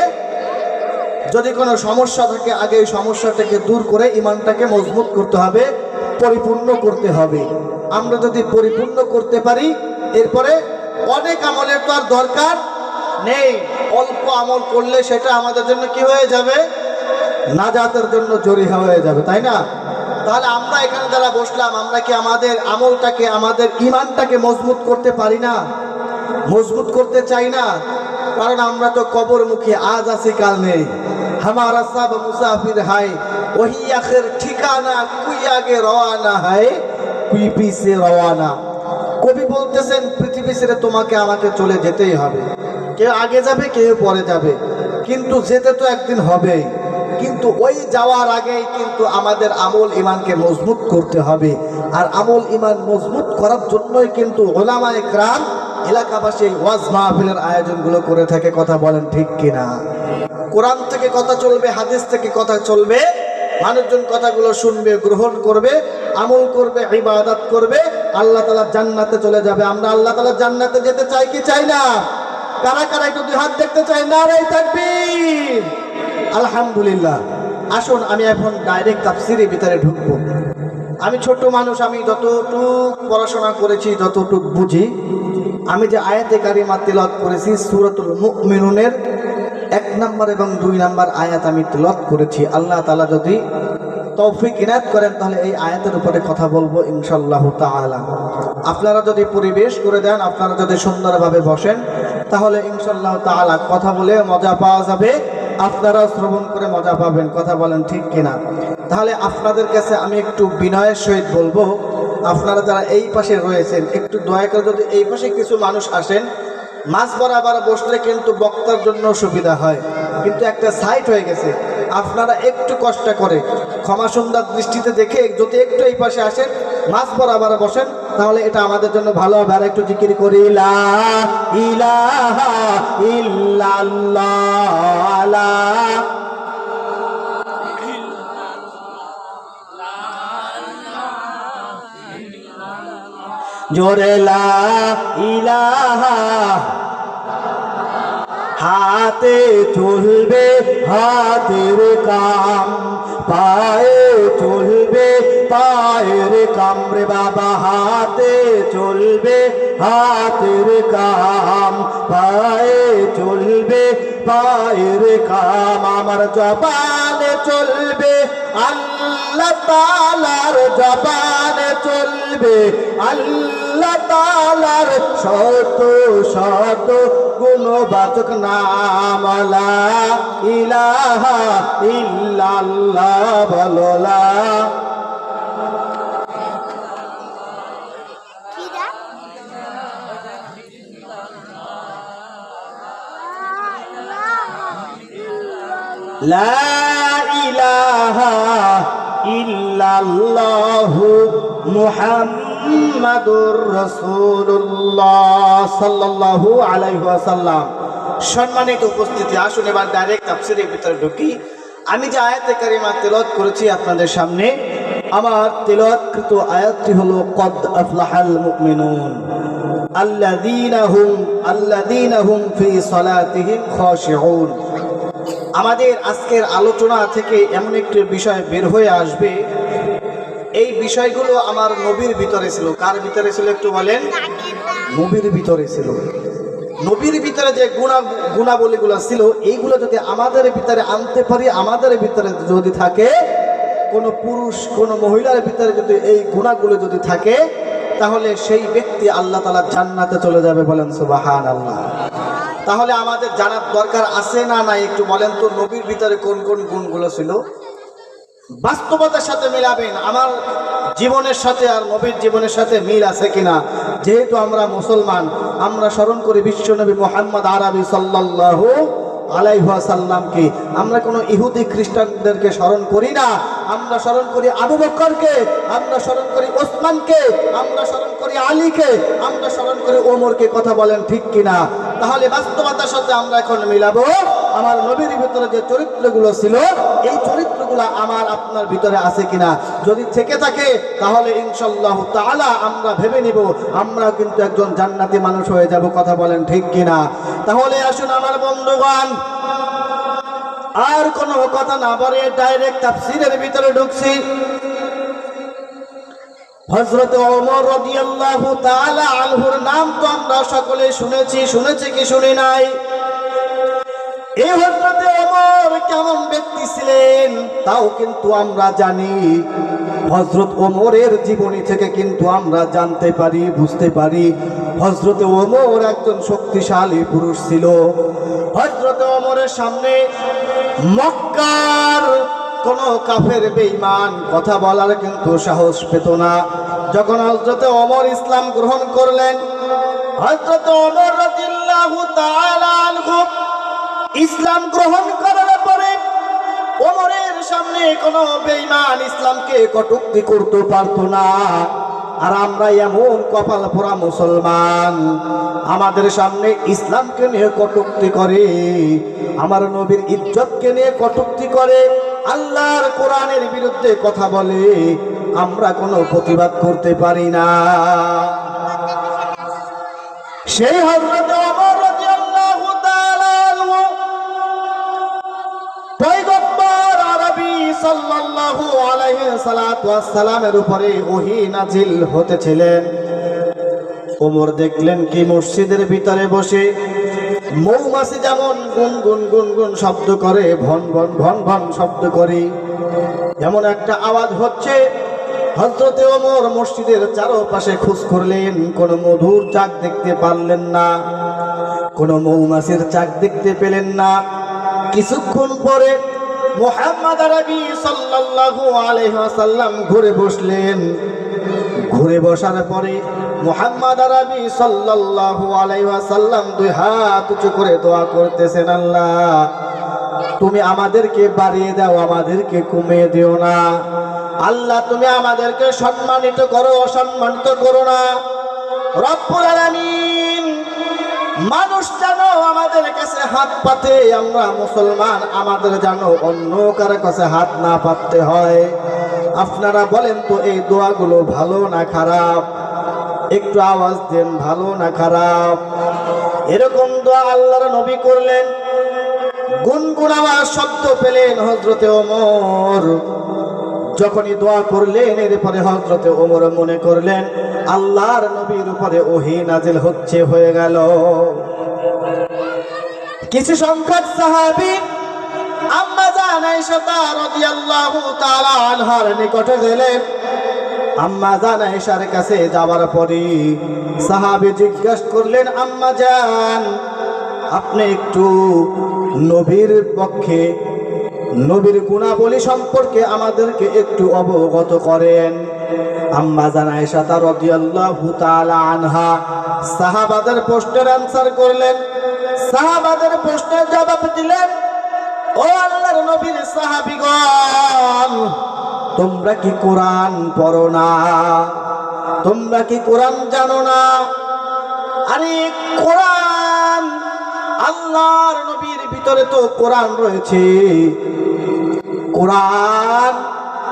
যদি কোনো সমস্যা থাকে, আগে এই সমস্যাটাকে দূর করে ঈমানটাকে মজবুত করতে হবে, পরিপূর্ণ করতে হবে। আমরা যদি পরিপূর্ণ করতে পারি, এরপরে অনেক আমলের তো আর দরকার নেই। অল্প আমল করলে সেটা আমাদের জন্য কি হয়ে যাবে? নাজাতের জন্য জরিয়া হয়ে যাবে, তাই না? তাহলে আমরা এখানে যারা বসলাম, আমরা কি আমাদের আমলটাকে, আমাদের ঈমানটাকে মজবুত করতে পারি না? মজবুত করতে চাই না? কারণ আমরা তো কবরমুখী, আজ আছি কাল নেই। হামারা সব মুসাফির হাই, ওহি আখির ঠিকানা, কুই আগে রওয়ানা হাই, কুই পিছে রওয়ানা। কবি বলতেছেন, পৃথিবী ছেড়ে তোমাকে আমাকে চলে যেতেই হবে। কেউ আগে যাবে, কেউ পরে যাবে, কিন্তু যেতে তো একদিন হবেই। কিন্তু ওই যাওয়ার আগেই কিন্তু আমাদের আমল ঈমানকে মজবুত করতে হবে। আর আমল ঈমান মজবুত করার জন্যই কিন্তু উলামায়ে কেরাম এলাকাবাসী ওয়াজ মাহফিলের আয়োজনগুলো করে থাকে। কথা বলেন ঠিক কিনা? কোরআন থেকে কথা চলবে, হাদিস থেকে কথা চলবে, মানুষজন কথাগুলো শুনবে, গ্রহণ করবে, আমল করবে, ইবাদত করবে, আল্লাহ তাআলা জান্নাতে চলে যাবে। আমরা আল্লাহ তাআলা জান্নাতে যেতে চাই কি চাই না? কারা কারা একটু দুই হাত দেখতে চাই? নারে তাকবীর, আলহামদুলিল্লাহ। আসুন আমি এখন ডাইরেক্ট তাফসীরের ভিতরে ঢুকবো। আমি ছোট মানুষ, আমি যতটুকু পড়াশোনা করেছি, যতটুকু বুঝি, আমি যে আয়াতে কারিমা তিলাওয়াত করেছি সূরাতুল মুমিনুনের 1 নম্বর এবং 2 নম্বর আয়াত আমি তিলাওয়াত করেছি। আল্লাহ তাআলা যদি তৌফিক ইনায়াত করেন তাহলে এই আয়াতের উপরে কথা বলবো ইনশাআল্লাহ তাআলা। আপনারা যদি পরিবেশ করে দেন, আপনারা যদি সুন্দরভাবে বসেন, তাহলে ইনশাআল্লাহ তাআলা কথা বলে মজা পাওয়া যাবে, আপনারা শ্রবণ করে মজা পাবেন। কথা বলেন ঠিক কিনা? তাহলে আপনাদের কাছে আমি একটু বিনয়ের সহিত বলবো, আপনারা যারা এই পাশে রয়েছেন, একটু দয়া করে যদি এই পাশে কিছু মানুষ আসেন, মাঝ বরাবর বসলে কিন্তু বক্তার জন্য সুবিধা হয়, কিন্তু একটা সাইট হয়ে গেছে। আপনারা একটু কষ্ট করে ক্ষমা সুন্দর দৃষ্টিতে দেখে যদি একটু এই পাশে আসেন, মাঝ বরাবর বসেন, তাহলে এটা আমাদের জন্য ভালো হবে। আর একটু জিকির করি, লা ইলাহা ইল্লাল্লাহ, জোরে লা ইলাহা, হাতে চলবে হাতের কাম, পায়ে চলবে পায়ের কাম রে বাবা। হাতে চলবে হাতের কাম, পায়ে চলবে পায়ের কাম। আমার জবানে চলবে আল্লাহ তাআলার, জবানে চলবে আল্লাহ তাআলার শত শত গুণবাচক নাম। লা ইলাহা ইল্লাল্লাহ বলো লা। লা ইলাহা ইল্লাল্লাহু মুহাম্মাদুর রাসূলুল্লাহ সাল্লাল্লাহু আলাইহি ওয়াসাল্লাম। সম্মানিত উপস্থিতি, আসুন এবার ডাইরেক্ট তাফসীরের ভিতরে ঢুকি। আমি যে আয়াতে কারিমা তেলাওয়াত করেছি আপনাদের সামনে, আমার তেলাওয়াতকৃত আয়াতটি হলো কদ আফলাহাল মুমিনুন আল্লাযীনা হুম ফি সালাতিহিম খাশিউন। আমাদের আজকের আলোচনা থেকে এমন একটি বিষয় বের হয়ে আসবে, এই বিষয়গুলো আমার নবীর ভিতরে ছিল। কার ভিতরে ছিল একটু বলেন? নবীর ভিতরে ছিল। নবীর ভিতরে যে গুণাবলীগুলো ছিল, এইগুলো যদি আমাদের ভিতরে আনতে পারি, আমাদের ভিতরে যদি থাকে, কোনো পুরুষ কোনো মহিলার ভিতরে যদি এই গুণাগুলো যদি থাকে, তাহলে সেই ব্যক্তি আল্লাহ তাআলা জান্নাতে চলে যাবে। বলেন সুবহানাল্লাহ। তাহলে আমাদের জানার দরকার আছে না নাই একটু বলেন তো, নবীর ভিতরে কোন কোন গুণগুলো ছিল? বাস্তবতার সাথে মিলাবেন, আমার জীবনের সাথে আর নবীর জীবনের সাথে মিল আছে কিনা। যেহেতু আমরা মুসলমান, আমরা স্মরণ করি বিশ্বনবী মুহাম্মদ আরবি সাল্লাল্লাহু আলাইহি ওয়াসাল্লামকে। আমরা কোনো ইহুদি খ্রিস্টানদেরকে স্মরণ করি না, আমরা স্মরণ করি আবু বকরকে, আমরা স্মরণ করি ওসমানকে, আমরা স্মরণ করি আলীকে, আমরা স্মরণ করি ওমরকে। কথা বলেন ঠিক কিনা? তাহলে বাস্তবতার সাথে আমরা এখন মিলাবো, আমার নবীর ভিতরে যে চরিত্রগুলো ছিল, এই চরিত্রগুলো আমার আপনার ভিতরে আছে কিনা। যদি থেকে থাকে তাহলে ইনশাআল্লাহ তাআলা আমরা ভেবে নিব আমরা কিন্তু একজন জান্নাতি মানুষ হয়ে যাব। কথা বলেন ঠিক কিনা? তাহলে আসুন আমার বন্ধুগণ, আর কোনো কথা না বলে ডাইরেক্ট তাফসীরের ভিতরে ঢুকছি। হযরত ওমর রাদিয়াল্লাহু তাআলা আনহুর নাম তো আমরা সকলে শুনেছি কি শুনি নাই? এই হযরত ওমর কেমন ব্যক্তি ছিলেন তাও কিন্তু আমরা জানি। হযরত ওমরের জীবনী থেকে কিন্তু আমরা জানতে পারি, বুঝতে পারি হযরত ওমর একজন শক্তিশালী পুরুষ ছিল। হযরত ওমরের সামনে মক্কার কোন কাফের বেঈমান কথা বলার কিন্তু সাহস পেত না। যখন হযরত ওমর ইসলাম গ্রহণ করলেন, হযরত ওমর রাদিয়াল্লাহু তাআলা আনহু ইসলাম গ্রহণ করার পরে ওমরের সামনে কোন বেঈমান ইসলামকে কটূক্তি করতে পারত না। আর আমরা এমন কপাল পোড়া মুসলমান, আমাদের সামনে ইসলামকে নিয়ে কটূক্তি করে, আমার নবীর ইজ্জতকে নিয়ে কটূক্তি করে, আল্লাহর কোরআনের বিরুদ্ধে কথা বলে, আমরা কোনো প্রতিবাদ করতে পারি না। সেই হযরত ওমর রাদিয়াল্লাহু তাআলা আনহু পয়গম্বর আরবি সাল্লাল্লাহু আলাইহি সাল্লাতু ওয়াস সালামের উপরে ওহী নাজিল হতেছিলেন। ওমর দেখলেন কি মসজিদের ভিতরে বসে মৌমাছি যেমন গুনগুন গুনগুন শব্দ করে, ভন ভন ভন ভন শব্দ করে, এমন একটা আওয়াজ হচ্ছে। হযরতে ওমর মসজিদের চারপাশে খোঁজ করলেন, কোনো মধুর চাক দেখতে পারলেন না, কোনো মৌমাছির চাক দেখতে পেলেন না। কিছুক্ষণ পরে মুহাম্মদ আরবি সাল্লাল্লাহু আলাইহি ওয়াসাল্লাম ঘুরে বসলেন। ঘুরে বসার পরে মুহাম্মদ আরবি সাল্লাল্লাহু আলাইহি ওয়াসাল্লাম দুই হাত উঁচু করে দোয়া করতেছেন, আল্লাহ তুমি আমাদেরকে বাড়িয়ে দাও, আমাদেরকে কমিয়ে দিও না। আল্লাহ তুমি আমাদেরকে সম্মানিত করো, অসম্মানিত করো না। রব্বুল আলামিন, মানুষ যেন আমাদের কাছে হাত পাতে, আমরা মুসলমান, আমাদের যেন অন্য কারো কাছে হাত না পাততে হয়। আপনারা বলেন তো এই দোয়াগুলো ভালো না খারাপ? একটু আওয়াজ দেন, ভালো না খারাপ? এরকম দোয়া আল্লাহর নবী করলেন। গুনগুনাবার শব্দ পেলেন হযরতে ওমর। যখনই দোয়া করলেন এরপরে হযরতে ওমর মনে করলেন আল্লাহর নবীর উপরে ওহী নাজিল হয়ে গেল। কিছু সংখ্যক সাহাবী আম্মা জান আয়েশা রাদিয়াল্লাহু তাআলা আনহার নিকটে গেলেন। আম্মা জান আয়েশার কাছে যাওয়ার পরে সাহাবী জিজ্ঞাসা করলেন, আম্মা জান, আপনি একটু নবীর পক্ষে নবীর গুণাবলী সম্পর্কে আমাদেরকে একটু অবগত করেন। আম্মা জান আয়েশা রাদিয়াল্লাহু তাআলা আনহা সাহাবাদের প্রশ্নের আনসার করলেন, সাহাবাদের প্রশ্নের জবাব দিলেন, ও আল্লাহর নবীর সাহাবীগণ, তোমরা কি কোরআন পড়ো না? তোমরা কি কোরআন জানো না? আরে কোরআন, আল্লাহর নবীর ভিতরে তো কোরআন রয়েছে। কোরআন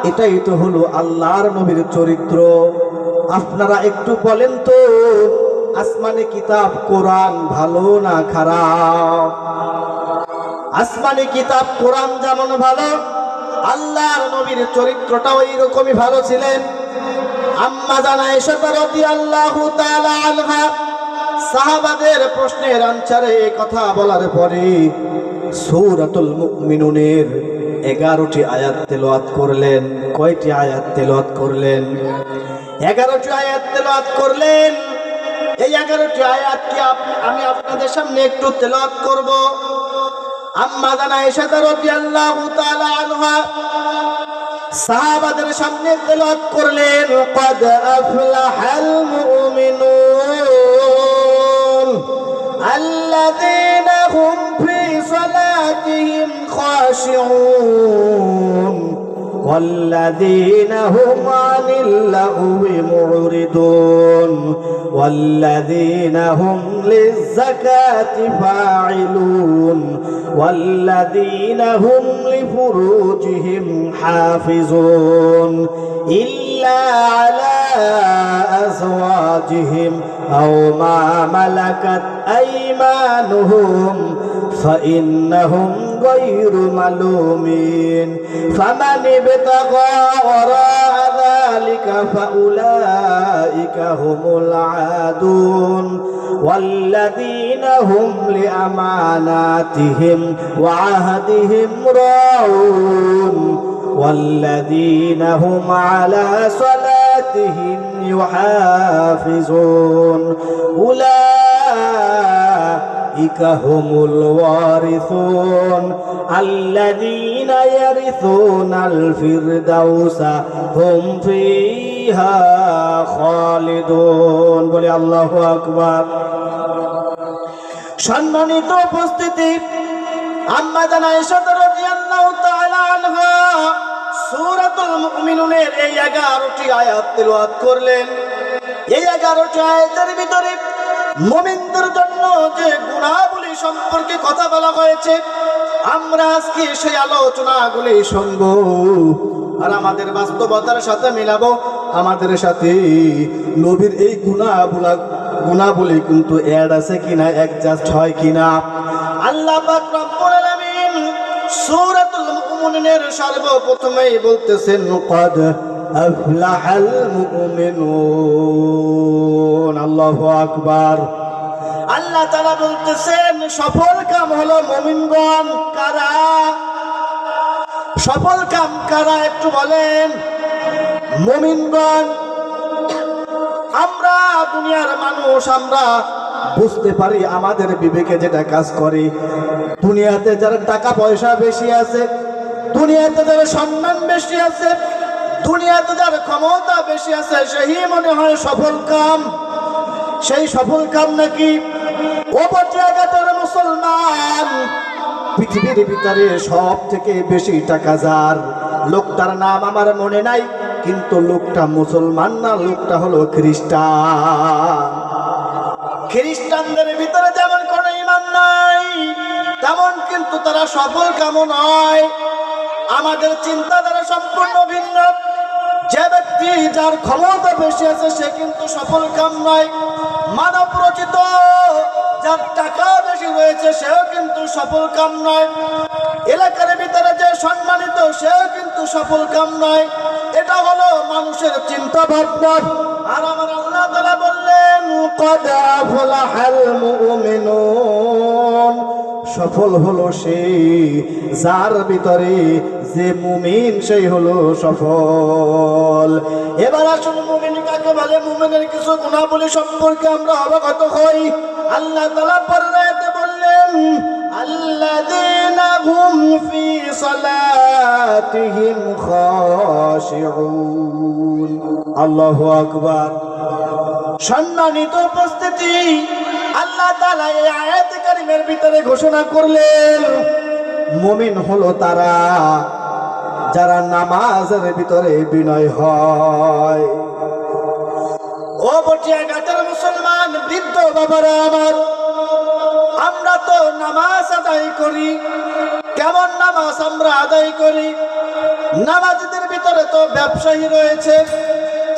এটাই তো হলো আল্লাহর নবীর চরিত্র। আপনারা একটু বলেন তো, আসমানি কিতাব কোরআন ভালো না খারাপ? আসমানি কিতাব কোরআন যেমন ভালো, আল্লাহর নবীর চরিত্রটাও এইরকমই ভালো ছিলেন। আম্মা জান আয়েশা রাদিয়াল্লাহু তাআলা আনহা সাহাবাদের প্রশ্নের আনসারে কথা বলার পরে সূরাতুল মুমিনুনের 11টি আয়াত তেলাওয়াত করলেন। কয়টি আয়াত তেলাওয়াত করলেন? 11টি আয়াত তেলাওয়াত করলেন। এই 11টি আয়াত কি আমি আপনাদের সামনে একটু তেলাওয়াত করব। আম্মা জান আয়েশা রাদিয়াল্লাহু তাআলা আনহা সাহাবাদের সামনে তেলাওয়াত করলেন, ক্বাদ আফলাহাল মুমিনুন আল্লাযীনা হুম ফি সালাতিহিম খাশিউন والذين هم عن اللغو معرضون والذين هم للزكاة فاعلون والذين هم لفروجهم حافظون إلا على أزواجهم أو ما ملكت أيمانهم فإنهم غير ملومين فمن ابتغى وراء ذلك فأولئك هم العادون والذين هم لأماناتهم وعهدهم راعون والذين هم على صلاتهم يحافظون أولئك هم الوارثون الذين يرثون الفردوس هم فيها خالدون বলি আল্লাহু আকবার। সম্মানিত উপস্থিতি, আম্মা জান আয়েশা রাদিয়াল্লাহু তাআলা আনহা সূরাতুল মুমিনুনের এই 11টি আয়াত তেলাওয়াত করলেন। এই 11টি আয়াতের ভিতরে মুমিনদের জন্য যে গুণাবলী সম্পর্কে কথা বলা হয়েছে, আমরা আজকে সেই আলোচনাগুলি শুনব আর আমাদের বাস্তবতার সাথে মিলাবো। আমাদের সাথে নবীর এই গুণাবলী কিন্তু অ্যাড আছে কিনা, অ্যাডজাস্ট হয় কিনা। আল্লাহ পাক রব্বুল আলামিন সূরাতুল মুমিনুনের সর্বপ্রথমেই বলতেছেন, ক্বাদ আফলাহাল মুমিনুন। আল্লাহু আকবার। আল্লাহ তাআলা বলতেছেন সফল কাম হলো মুমিনগণ। কারা সফল কাম? কারা একটু বলেন? মুমিনগণ। আমরা দুনিয়ার মানুষ, আমরা বুঝতে পারি আমাদের বিবেকে যেটা কাজ করে। দুনিয়াতে যারা টাকা পয়সা বেশি আছে, দুনিয়াতে যারা সম্মান বেশি আছে, দুনিয়াতে যার ক্ষমতা বেশি আছে, সেই মনে হয় সফল কাম। সেই সফল কাম নাকি ওপর জায়গাটার মুসলমান। পৃথিবীর ভিতরে সব থেকে বেশি টাকা যার, লোকটার নাম আমার মনে নাই, কিন্তু লোকটা মুসলমান না, লোকটা হলো খ্রিস্টান। খ্রিস্টানদের ভিতরে যেমন কোনো ঈমান নাই, তেমন কিন্তু তারা সফল কাম নয়। আমাদের চিন্তাধারা সম্পূর্ণ ভিন্ন। যে ব্যক্তি যার ক্ষমতা বেশি আছে সে কিন্তু সফল কাম নয়। মানব রচিত, যার টাকা বেশি রয়েছে সেও কিন্তু সফল কাম নয়, এলাকার ভিতরে যে সম্মানিত সেও কিন্তু সফল কাম নয়। এটা হলো মানুষের চিন্তা ভাবনা। আর আমার আল্লাহ তাআলা বললেন ক্বাদ আফলাহাল মুমিনুন, সফল হলো সেই যার ভিতরে যে মুমিন সেই হলো সফল। এবার আসুন মুমিন কাকে বলে, মুমিনের কিছু গুণাবলী সম্পর্কে আমরা অবগত হই। আল্লাহ তাআলা পররাতে বললেন আল্লাযীনা হুম ফি সালাতিহিম খাশিউন। আল্লাহু আকবার। সম্মানিত উপস্থিতি, আল্লাহ তাআলা এই আয়াত কারিমের ভিতরে ঘোষণা করলেন মুমিন হলো তারা যারা নামাজের ভিতরে বিনয় হয়। ও বটিয়া ঘাটের মুসলমান বৃদ্ধ বাবারা আমার, আমরা তো নামাজ আদায় করি। কেমন নামাজ আমরা আদায় করি? নামাজীদের ভিতরে তো ব্যবসায়ী রয়েছে,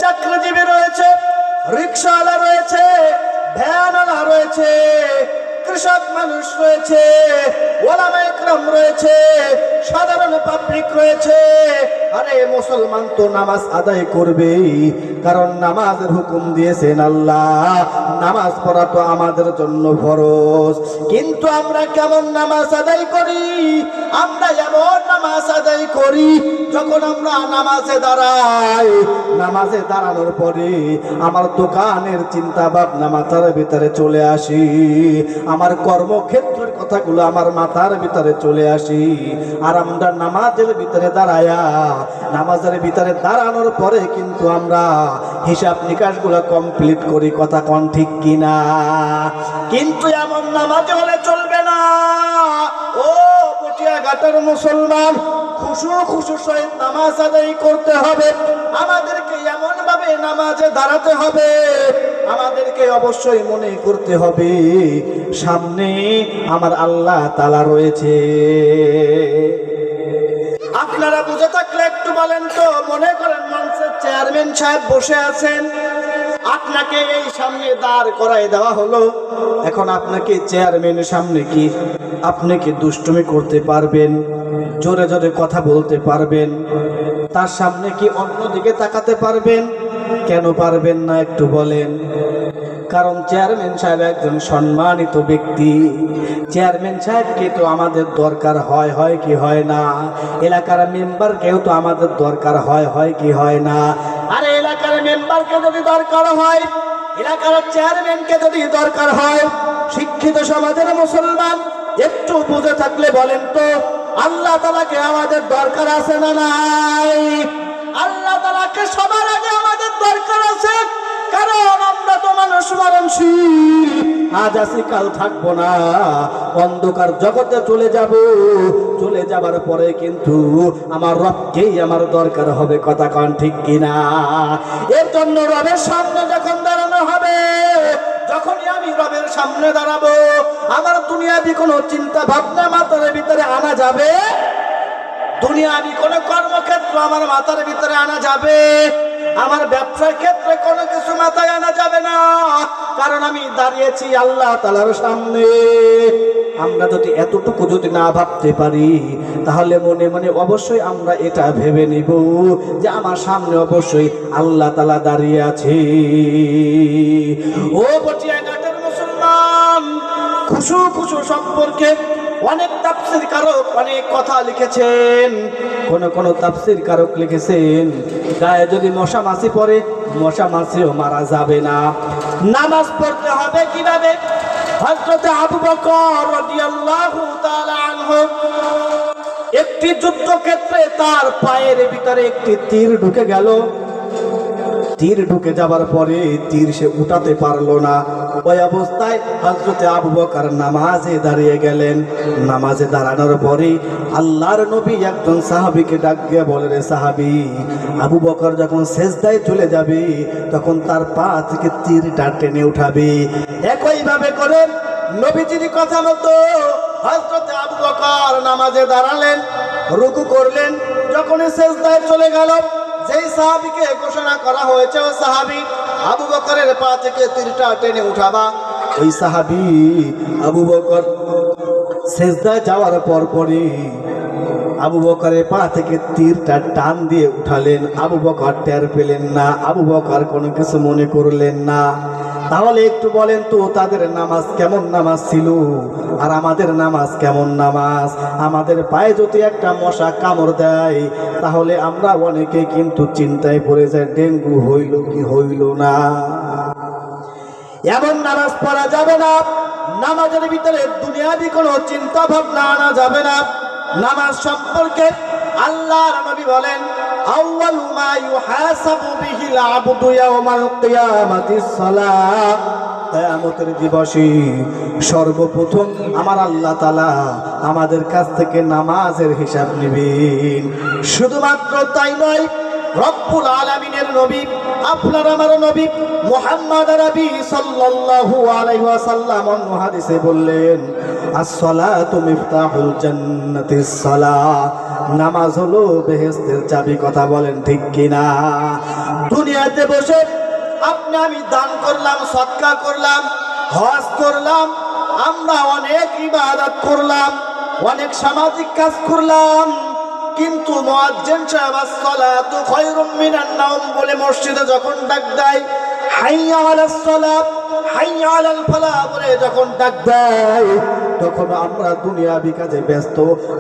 চাকরিজীবী রয়েছে, রিকশাওয়ালা রয়েছে, ভ্যানওয়ালা রয়েছে, কৃষক মানুষ রয়েছে, ওলামা ইকরাম রয়েছে, সাধারণ পাবলিক রয়েছে। আরে মুসলমান তো নামাজ আদায় করবেই, কারণ নামাজের হুকুম দিয়েছেন আল্লাহ, নামাজ পড়া তো আমাদের জন্য ফরজ। কিন্তু আমরা কেমন নামাজ আদায় করি? আমরা এমন নামাজ আদায় করি যখন আমরা নামাজে দাঁড়াই, নামাজে দাঁড়ানোর পরে আমার দোকানের চিন্তা ভাবনা মাথার ভিতরে চলে আসি, আমার কর্মক্ষেত্রের কথাগুলো আমার মাথার ভিতরে চলে আসি। আর আমরা নামাজের ভিতরে দাঁড়ায়া, নামাজের ভিতরে দাঁড়ানোর পরে কিন্তু আমরা হিসাব নিকাশগুলো কমপ্লিট করি। কথা কোন ঠিক কিনা? কিন্তু এমন নামাজ হলে চলবে না। ও পটিয়া ঘাটের মুসলমান, খুশু সহিত নামাজ আদায় করতে হবে। আমাদেরকে এমন ভাবে নামাজে দাঁড়াতে হবে, আমাদেরকে অবশ্যই মনে করতে হবে সামনে আমার আল্লাহ তাআলা রয়েছে। আপনারা বুঝে থাকলে একটু বলেন তো, মনে করেন মঞ্চের চেয়ারম্যান সাহেব বসে আছেন, আপনাকে এই সামনে দাঁড় করায় দেওয়া হলো। এখন আপনাকে চেয়ারম্যানের সামনে কি আপনি কি দুষ্টুমি করতে পারবেন? জোরে জোরে কথা বলতে পারবেন? তার সামনে কি অন্যদিকে তাকাতে পারবেন? কেন পারবেন না একটু বলেন? কারণ চেয়ারম্যান সাহেব একজন সম্মানিত ব্যক্তি। চেয়ারম্যান সাহেবকে তো আমাদের দরকার হয় কি হয় না? এলাকার মেম্বারকেও তো আমাদের দরকার হয় কি হয় না? আরে এলাকার মেম্বারকে যদি দরকার হয়, এলাকার চেয়ারম্যানকে যদি দরকার হয়, শিক্ষিত সমাজের মুসলমান একটু বুঝে থাকলে বলেন তো, আল্লাহ তাআলাকে আমাদের দরকার আছে না নাই? আল্লাহ তাআলাকে সবার আগে আমাদের দরকার আছে, কারণ আমরা তো মানুষ মরণশীল। আজ আছি কাল থাকবো না, অন্ধকার জগতে চলে যাব। চলে যাবার পরে কিন্তু আমার রবকেই আমার দরকার হবে। কথা কোন ঠিক কিনা? এর জন্য রবের সামনে যখন দাঁড়ানো হবে, যখনই আমি রবের সামনে দাঁড়াবো, আমার দুনিয়াবি কোনো চিন্তা ভাবনা মাথার ভিতরে আনা যাবে? দুনিয়াবি কোনো কর্মক্ষেত্র আমার মাথার ভিতরে আনা যাবে? আমার ব্যবসার ক্ষেত্রে কোনো কিছু মাথায় আনা যাবে না, কারণ আমি দাঁড়িয়েছি আল্লাহ তাআলার সামনে। আমরা যদি এতটুকু যদি না ভাবতে পারি, তাহলে মনে মনে অবশ্যই আমরা এটা ভেবে নিব যে আমার সামনে অবশ্যই আল্লাহ তাআলা দাঁড়িয়ে আছে। ও বটিয়া ঘাটের মুসলমান, খুশু সম্পর্কে অনেক তাফসীর কারক অনেক কথা লিখেছেন। কোন তাফসীর কারক লিখেছেন, গায়ে যদি মশা মাছি পড়ে, মশা মাছিও মারা যাবে না। নামাজ পড়তে হবে কিভাবে? হযরত আবু বকর রাদিয়াল্লাহু তাআলা আনহু একটি যুদ্ধক্ষেত্রে তার পায়ের ভিতরে একটি তীর ঢুকে গেল। তীর ঢুকে যাবার পরে তীর সে উঠাতে পারলো না। ওই অবস্থায় হযরতে আবু বকর নামাজে দাঁড়িয়ে গেলেন। নামাজে দাঁড়ানোর পরে আল্লাহর নবী একজন সাহাবীকে ডাক দিয়ে বলে, রে সাহাবী, আবু বকর যখন সেজদায় চলে যাবে তখন তার পা থেকে তীরটা টেনে উঠাবে। একইভাবে করে নবীজির কথা মতো হযরতে আবু বকর নামাজে দাঁড়ালেন, রুকু করলেন। যখনই সেজদায় চলে গেল, যেই সাহাবীকে ঘোষণা করা হয়েছে ও সাহাবী আবু বকরের পা থেকে তীরটা টেনে উঠাবা। ওই সাহাবী আবু বকর সেজদায় যাওয়ার পরই আবু বকরের পা থেকে তীরটা টান দিয়ে উঠালেন। আবু বকর টের পেলেন না, আবু বকর কোনো কিছু মনে করলেন না। তাহলে একটু বলেন তো, তাদের নামাজ কেমন নামাজ ছিল আর আমাদের নামাজ কেমন নামাজ? আমাদের পায়ে যদি একটা মশা কামড় দেয় তাহলে আমরা অনেকে কিন্তু চিন্তায় পড়ে যায়, ডেঙ্গু হইল কি হইল না। এমন নামাজ পড়া যাবে না। নামাজের ভিতরে দুনিয়াবি কোনো চিন্তা ভাবনা আনা যাবে না। নামাজ সম্পর্কে আল্লাহর নবী বলেন, আউয়ালু মা ইউহাসাবু বিহিল আবদু ইয়াওমাল কিয়ামাতিস সালাহ। কিয়ামতের দিবসে সর্বপ্রথম আমার আল্লাহ তাআলা আমাদের কাছ থেকে নামাজের হিসাব নেবেন। শুধুমাত্র তাই নয়, রব্বুল আলামিনের নবী, আপনার আমার নবী মুহাম্মদ আরবি সাল্লাল্লাহু আলাইহি ওয়াসাল্লাম অন্য হাদিসে বললেন, as-salatu মিফতাহুল জান্নাতিস সালাহ। নামাজ হলো বেহেশতের চাবি। কথা বলেন ঠিক কিনা? দুনিয়াতে বসে আপনি আমি দান করলাম, সদকা করলাম, হজ করলাম, আমরা অনেক ইবাদত করলাম, অনেক সামাজিক কাজ করলাম, কিন্তু মুয়াজ্জিন সাহেব as-সালাতু খায়রুম মিনান নাওম বলে মসজিদে যখন ডাক দেয়, হাইয়া আলাস সালাত, হাইয়া আলাল ফালাহ বলে যখন ডাক দেয়, তখন আমরা দুনিয়াবি কাজে ব্যস্ত,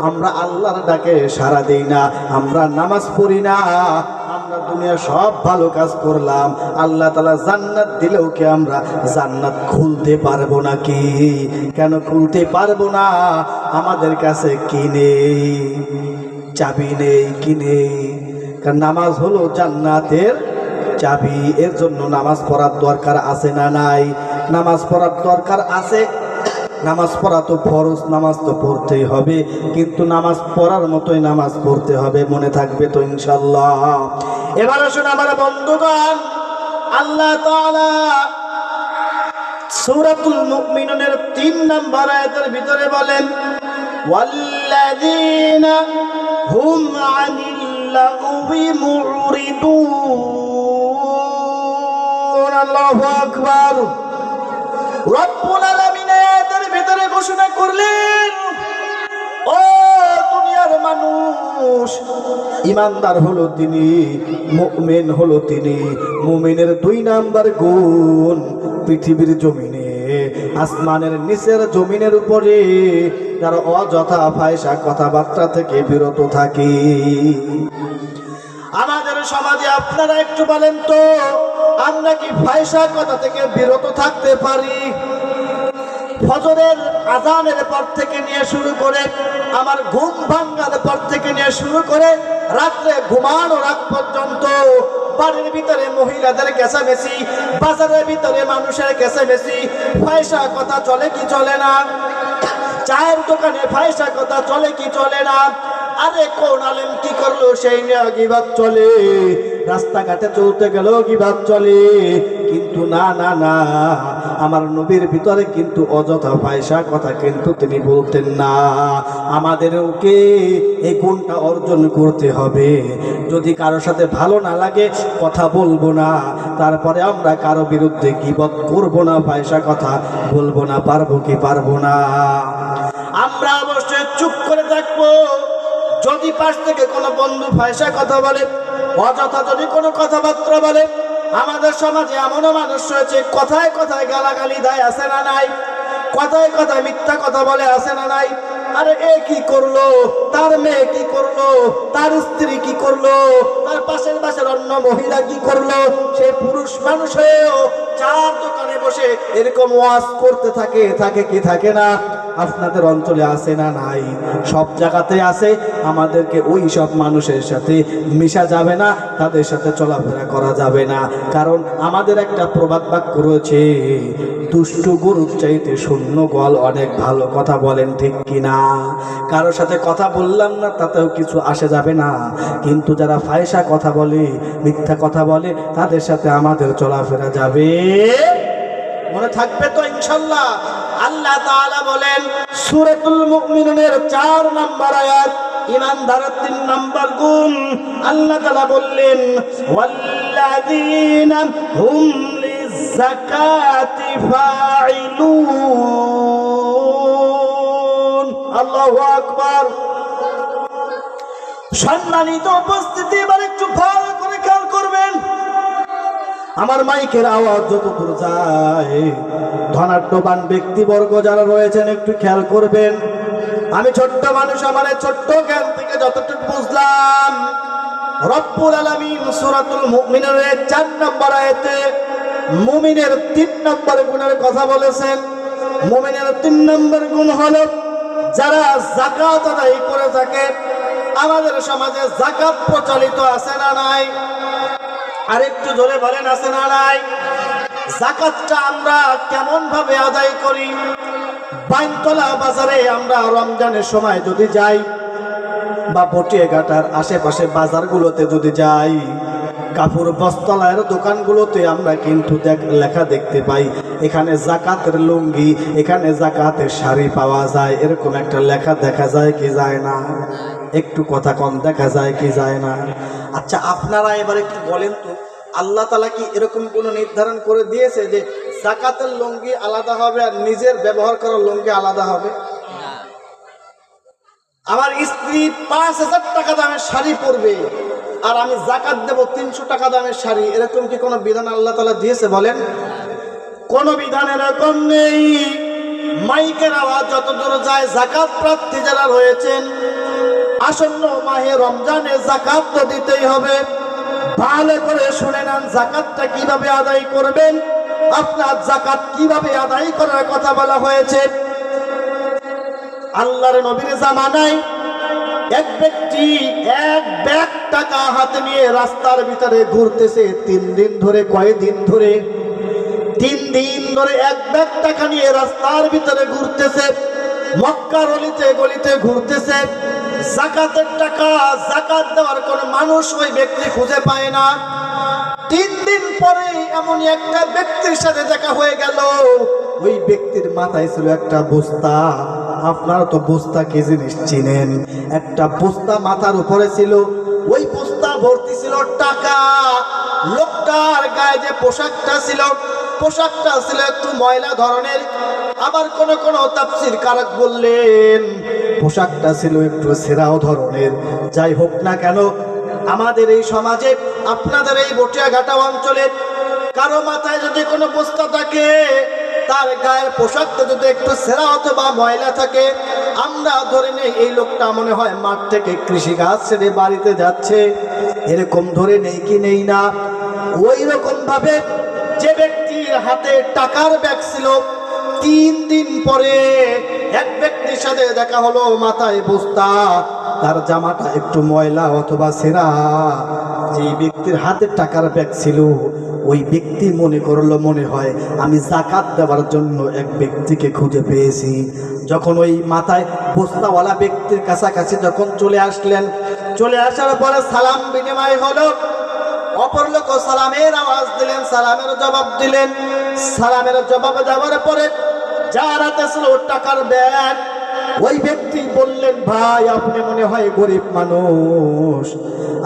আমরা আল্লাহর ডাকে সাড়া দেই না, আমরা নামাজ পড়ি না। আমরা দুনিয়া সব ভালো কাজ করলাম, আল্লাহ তাআলা জান্নাত দিলেও কি আমরা জান্নাত খুলতে পারবো নাকি? কেন খুলতে পারবো না? আমাদের কাছে কি নেই? চাবি নেই, কি নেই? কারণ নামাজ হলো জান্নাতের চাবি। এর জন্য নামাজ পড়ার দরকার আছে না নাই? নামাজ পড়ার দরকার আছে। নামাজ পড়া তো ফরজ, নামাজ তো পড়তেই হবে, কিন্তু নামাজ পড়ার মতোই নামাজ পড়তে হবে। মনে থাকবে তো ইনশাআল্লাহ? এবার আসুন আমার বন্ধুগণ, আল্লাহ তাআলা সূরাতুল মুমিনুনের 3 নম্বর আয়াতের ভিতরে বলেন, ওয়াল্লাযীনা হুম আনিল লাগwi মুরিদুন। আল্লাহু আকবার। রব্বুল আলামিন এর ভিতরে ঘোষণা করলেন, ও দুনিয়ার মানুষ, ইমানদার হলো তিনি, মুমিন হলো তিনি। মুমিনের 2 নাম্বার গুণ, পৃথিবীর জমিনে, আসমানের নিচের জমিনের উপরে যারা অযথা ফায়সা কথাবার্তা থেকে বিরত থাকে। আমাদের সমাজে আপনারা একটু বলেন তো, আমরা কি ফায়সা কথা থেকে বিরত থাকতে পারি? ফজরের আজানের পর থেকে নিয়ে শুরু করে, আমার ঘুম ভাঙার পর থেকে নিয়ে শুরু করে, রাত্রে ঘুমানোর আগ পর্যন্ত বাড়ির ভিতরে মহিলাদের কেঁচামেচি, বাজারের ভিতরে মানুষের কেঁচামেচি, ফায়সা কথা চলে কি চলে না? চায়ের দোকানে ফায়সা কথা চলে কি চলে না? আরে কোন আলেম কি করলো সেই নিয়ে গীবত চলে, রাস্তাঘাটে চলতে গেলেও গীবত চলে। কিন্তু না না না, আমার নবীর ভিতরে কিন্তু অযথা ফায়সা কথা কিন্তু তিনি বলতেন না। আমাদেরকে এই গুণটা অর্জন করতে হবে। যদি কারোর সাথে ভালো না লাগে কথা বলবো না, তারপরে আমরা কারো বিরুদ্ধে গীবত করবো না, ফায়সা কথা বলবো না। পারবো কি পারবো না? আমরা অবশ্যই চুপ করে থাকবো। যদি পাশ থেকে কোনো বন্ধু ফায়সা কথা বলে, অযথা যদি কোনো কথাবার্তা বলে, আমাদের সমাজে এমনও মানুষ রয়েছে কথায় কথায় গালাগালি দেয়, আছে না নাই? কথায় কথায় মিথ্যা কথা বলে, আছে না নাই? আরে এ কি করলো, তার মেয়ে কি করলো, তার স্ত্রী কি করলো, তার পাশের বাসার অন্য মহিলা কি করলো, সে পুরুষ মানুষ হয়েও চার দোকানে বসে এরকম ওয়াজ করতে থাকে। থাকে কি থাকে না? আপনাদের অঞ্চলে আছে না নাই? সব জায়গাতে আছে। আমাদেরকে ওই সব মানুষের সাথে মিশা যাবে না, তাদের সাথে চলাফেরা করা যাবে না। কারণ আমাদের একটা প্রবাদ বাক্য রয়েছে, দুষ্ট গরুর চাইতে শূন্য গোয়াল অনেক ভালো। কথা বলেন ঠিক কিনা? কারোর সাথে কথা বললাম না তাতেও কিছু আসে যাবে না, কিন্তু যারা ফায়সা কথা বলে, মিথ্যা কথা বলে, তাদের সাথে আমাদের চলাফেরা যাবে। মনে থাকবে তো ইনশাআল্লাহ? আল্লাহ তাআলা বলেন সূরাতুল মুমিনুনের 4 নম্বর আয়াত, ইমানদারের 3 নম্বর গুণ আল্লাহ তাআলা বললেন ওয়াল্লাযীনা হুম লিযাকাতি ফাইলুন। আল্লাহু আকবার। সম্মানিত উপস্থিতি, এবার একটু ভালো করে খেয়াল করবেন। আমার মাইকের আওয়াজ যতদূর যায়, ধনাঢ্যবান ব্যক্তিবর্গ যারা রয়েছেন একটু খেয়াল করবেন। আমি ছোট্ট মানুষ, আমার ছোট্ট জ্ঞান থেকে যতটুকু বুঝলাম, রব্বুল আলামিন সূরাতুল মুমিনের 4 নম্বর আয়াতে মুমিনের 3 নম্বর গুণের কথা বলেছেন। মুমিনের 3 নম্বর গুণ হলো যারা যাকাত আদায় করে থাকে। আমাদের সমাজে যাকাত প্রচলিত আছে না নাই? আরেকটু জোরে বলেন, আছে না নাই? যাকাতটা আমরা কেমন ভাবে আদায় করি? বাইনতলা বাজারে আমরা রমজানের সময় যদি যাই, বা বটিয়াঘাটার আশেপাশে বাজারগুলোতে যদি যাই, কাপড় বস্ত্রালয়ের দোকানগুলোতে আমরা কিন্তু লেখা দেখতে পাই, এখানে যাকাতের লুঙ্গি, এখানে যাকাতের শাড়ি পাওয়া যায়। এরকম একটা লেখা দেখা যায় কি যায় না? একটু কথা কম দেখা যায় কি যায় না? আচ্ছা, আপনারা এবার একটু বলেন তো, আল্লাহ তাআলা কি এরকম কোনো নির্ধারণ করে দিয়েছে যে যাকাতের লুঙ্গি আলাদা হবে আর নিজের ব্যবহার করার লুঙ্গি আলাদা হবে? আমার স্ত্রী 5000 টাকা দামের শাড়ি পরবে আর আমি যাকাত দেব 300 টাকা দামের শাড়ি, এরকম কি কোনো বিধান আল্লাহ তাআলা দিয়েছে বলেন? কোন বিধান এরকম নেই। মাইকের আওয়াজ যতদূর যায়, যাকাত প্রার্থী যারা রয়েছেন, আসন্ন মাহে রমজানে যাকাত তো দিতেই হবে। ভালো করে শুনে নেন, যাকাতটা কিভাবে আদায় করবেন, আপনার যাকাত কিভাবে আদায় করার কথা বলা হয়েছে। আল্লাহর নবীর জামানায় এক ব্যক্তি 1 ব্যাগ টাকা হাতে নিয়ে রাস্তার ভিতরে ঘুরতেছে 3 দিন ধরে। কয়দিন ধরে? 3 দিন ধরে 1 ব্যাগ টাকা নিয়ে রাস্তার ভিতরে ঘুরতেছে, মক্কার অলিতে গলিতে ঘুরতেছে। যাকাতের টাকা, যাকাত দেওয়ার কোনো মানুষ ওই ব্যক্তি খুঁজে পায় না। 3 দিন পরে এমন একটা ব্যক্তির সাথে দেখা হয়ে গেল। ওই ব্যক্তির মাথায় ছিল একটা বস্তা। আপনারা তো বস্তা কি জিনিস চিনেন? একটা বস্তা মাথার উপরে ছিল, ওই বস্তা ভর্তি ছিল টাকা। লোকটার গায়ে যে পোশাকটা ছিল, পোশাকটা ছিল একটু ময়লা ধরনের। আবার কোন কোন তাফসীর কারক বললেন পোশাকটা ছিল একটু ছেঁড়াও ধরনের। যাই হোক না কেন, আমাদের এই সমাজে, আপনাদের এই বটিয়াঘাটা অঞ্চলে কারো মাথায় যদি কোনো বস্তা থাকে, তার গায়ের পোশাকটা যদি একটু ছেঁড়া অথবা ময়লা থাকে, আমরা ধরে নেই এই লোকটা মনে হয় মাঠ থেকে কৃষি কাজ ছেড়ে বাড়িতে যাচ্ছে, এরকম ধরে নেই কি নেই না? ওই রকম ভাবে যে ব্যক্তির হাতে টাকার ব্যাগ ছিল, 3 দিন পরে এক ব্যক্তির সাথে দেখা হলো, মাথায় বস্তা, তার জামাটা একটু ময়লা অথবা ছেঁড়া। যে ব্যক্তির হাতে টাকার ব্যাগ ছিল, ওই ব্যক্তি মনে করলো মনে হয় আমি যাকাত দেওয়ার জন্য এক ব্যক্তিকে খুঁজে পেয়েছি। যখন ওই মাথায় বস্তাওয়ালা ব্যক্তির কাছাকাছি যখন চলে আসলেন, চলে আসার পরে সালাম বিনিময় হলো। অপর লোক সালামের আওয়াজ দিলেন, সালামের জবাব দিলেন। সালামের জবাব দেওয়ার পরে যার হাতে ছিল টাকার ব্যাগ, ওই ব্যক্তি বললেন, ভাই আপনি মনে হয় গরিব মানুষ,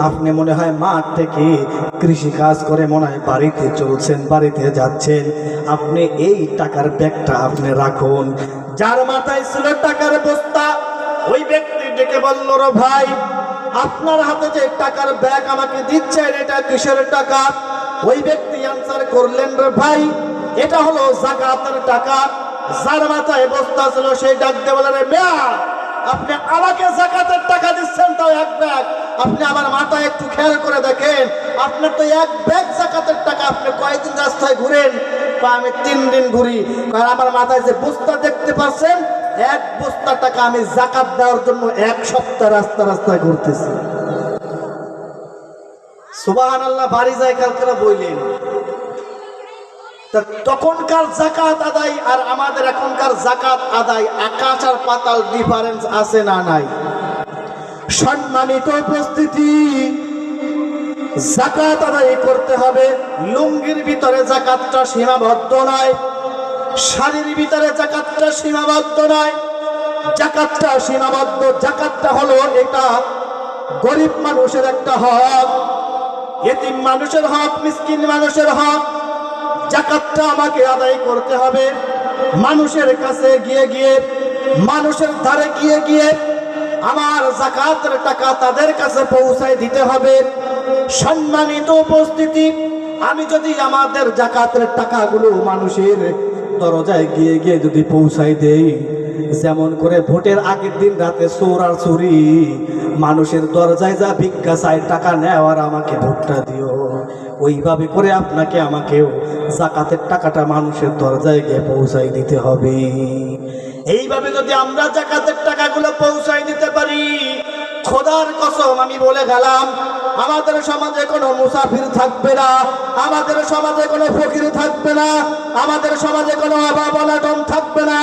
আপনি মনে হয় মাঠ থেকে কৃষি কাজ করে মনে হয় বাড়িতে চলছেন, বাড়িতে যাচ্ছেন, আপনি এই টাকার ব্যাগটা আপনি রাখুন। যার মাথায় ছিল টাকার বস্তা, ওই ব্যক্তি ডেকে বলল, রে ভাই আপনার হাতে যে টাকার ব্যাগ আমাকে দিচ্ছেন, এটা কিসের টাকা? ওই ব্যক্তি আনসার করলেন, রে ভাই এটা হলো যাকাতের টাকা। যার মাথায় বস্তা ছিল সেই ডাক দিয়ে বলে, রে মিয়া আপনি আমাকে যাকাতের টাকা দিচ্ছেন, তাও 1 ব্যাগ। আপনি আমার মাথায় একটু খেয়াল করে দেখেন, আপনার তো 1 ব্যাগ যাকাতের টাকা। আপনি কয়দিন রাস্তায় ঘুরেন? আমি 3 দিন ঘুরি। কারণ আমার মাথায় যে বস্তা দেখতে পাচ্ছেন, 1 বস্তা টাকা আমি যাকাত দেওয়ার জন্য 1 সপ্তাহ রাস্তায় ঘুরতেছি। সুবহানাল্লাহ। বাড়ি যায় কালকেরা বললেন। তখনকার যাকাত আদায় আর আমাদের এখনকার যাকাত আদায় আকাশ আর পাতাল ডিফারেন্স আছে না নাই? সম্মানিত উপস্থিতি, যাকাত আদায় করতে হবে। লুঙ্গির ভিতরে যাকাতটা সীমাবদ্ধ নয়, শাড়ির ভিতরে যাকাতটা সীমাবদ্ধ নয়। যাকাতটা সীমাবদ্ধ। যাকাতটা হলো এটা গরিব মানুষের একটা হক, এতিম মানুষের হক, মিসকিন মানুষের হক। যাকাতটা আমাকে আদায় করতে হবে। মানুষের কাছে গিয়ে গিয়ে, মানুষের ধারে গিয়ে গিয়ে আমার যাকাতের টাকা তাদের কাছে পৌঁছায় দিতে হবে। সম্মানিত উপস্থিতি, আমি যদি আমাদের যাকাতের টাকাগুলো মানুষের দরজায় গিয়ে গিয়ে যদি পৌঁছাই দেই, যেমন করে ভোটের আগের দিন রাতে চোর আর চুরি মানুষের দরজায় যা ভিক্ষা চাই টাকা নেওয়ার আমাকে ভোটটা দিও, ওইভাবে করে আপনাকে আমাকেও যাকাতের টাকাটা মানুষের দরজায় গিয়ে পৌঁছাই দিতে হবে। এইভাবে যদি আমরা যাকাতের টাকাগুলো পৌঁছাই দিতে পারি, খোদার কসম আমি বলে গেলাম, আমাদের সমাজে কোনো মুসাফির থাকবে না, আমাদের সমাজে কোনো ফকির থাকবে না, আমাদের সমাজে কোনো অভাব অনটন থাকবে না।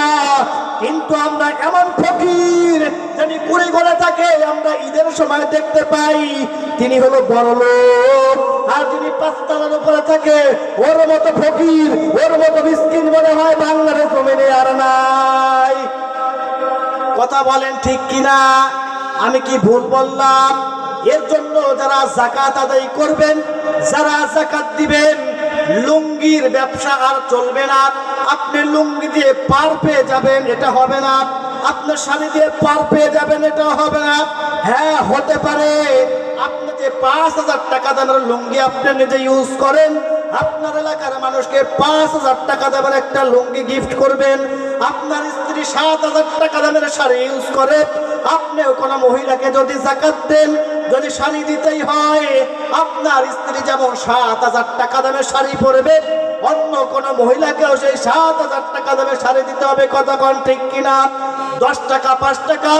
কিন্তু আমরা এমন ফকির যিনি কুড়ি ঘরে থাকে, আমরা ঈদের সময় দেখতে পাই তিনি হলো বড় লোক, আর যিনি পাঁচতলার উপরে থাকে ওর মতো ফকির, ওর মতো মিসকিন মনে হয় বাংলার জমিনে আর নাই। কথা বলেন ঠিক কিনা? আমি কি ভুল বললাম? এর জন্য যারা যাকাত আদায় করবেন, যারা যাকাত দিবেন, লুঙ্গির ব্যবসা আর চলবে না। আপনি লুঙ্গি দিয়ে পার পেয়ে যাবেন, এটা হবে না। আপনার শাড়ি দিয়ে পার পেয়ে যাবেন, এটা হবে না। হ্যাঁ, হতে পারে আপনি যে 5,000 টাকা দামের লুঙ্গি আপনি নিজে ইউজ করেন, আপনার এলাকার মানুষকে 5,000 টাকা দামের একটা লুঙ্গি গিফট করবেন। আপনার স্ত্রী 7,000 টাকা দামের শাড়ি ইউজ করে, আপনিও কোনো মহিলাকে যদি যাকাত দেন, যদি শাড়ি দিতেই হয়, আপনার স্ত্রী যেমন 7,000 টাকা দামের শাড়ি পরবে, অন্য কোনো মহিলাকেও সেই 7,000 টাকা দামের শাড়ি দিতে হবে। কথা কোন ঠিক কিনা? 10 টাকা, 5 টাকা,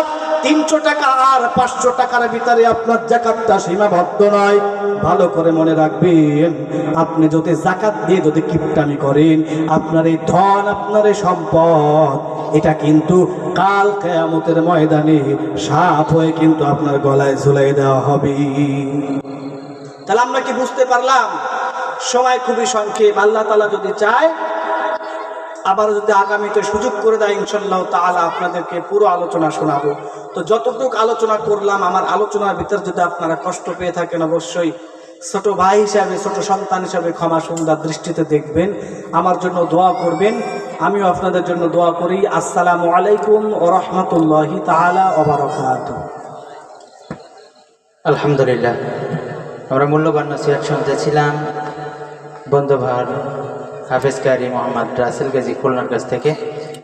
300 টাকা আর 500 টাকার ভিতরে আপনার যাকাতটা সীমাবদ্ধ নয়। ভালো করে মনে রাখবেন, আপনি যদি যাকাত দিয়ে যদি কিপটামি করেন, আপনার এই ধন, আপনার এই সম্পদ, এটা কিন্তু কাল কিয়ামতের ময়দানে সাপ হয়ে কিন্তু আপনার গলায় ঝুলাই দেওয়া হবে। তাহলে আমরা কি বুঝতে পারলাম? সময় খুবই সংক্ষেপ। আল্লাহ তাআলা যদি চায়, আবার যদি আগামীতে সুযোগ করে দেয়, ইনশাআল্লাহ তাআলা আপনাদেরকে পুরো আলোচনা শোনাবো। তো যতটুকু আলোচনা করলাম, আমার আলোচনার ভিতর যদি আপনারা কষ্ট পেয়ে থাকেন, অবশ্যই ছোট ভাই হিসাবে, ছোট সন্তান হিসাবে ক্ষমা সুন্দর দৃষ্টিতে দেখবেন, আমার জন্য দোয়া করবেন, আমিও আপনাদের জন্য দোয়া করি। আসসালামু আলাইকুম ওয়া রাহমাতুল্লাহি তাআলা ওয়া বারাকাতুহু। আলহামদুলিল্লাহ, আমরা মূল্যবান নসিহত শুনতেছিলাম বন্ধু ভাই হাফেজ কারি মোহাম্মদ রাসেল গাজী খুলনার কাছ থেকে।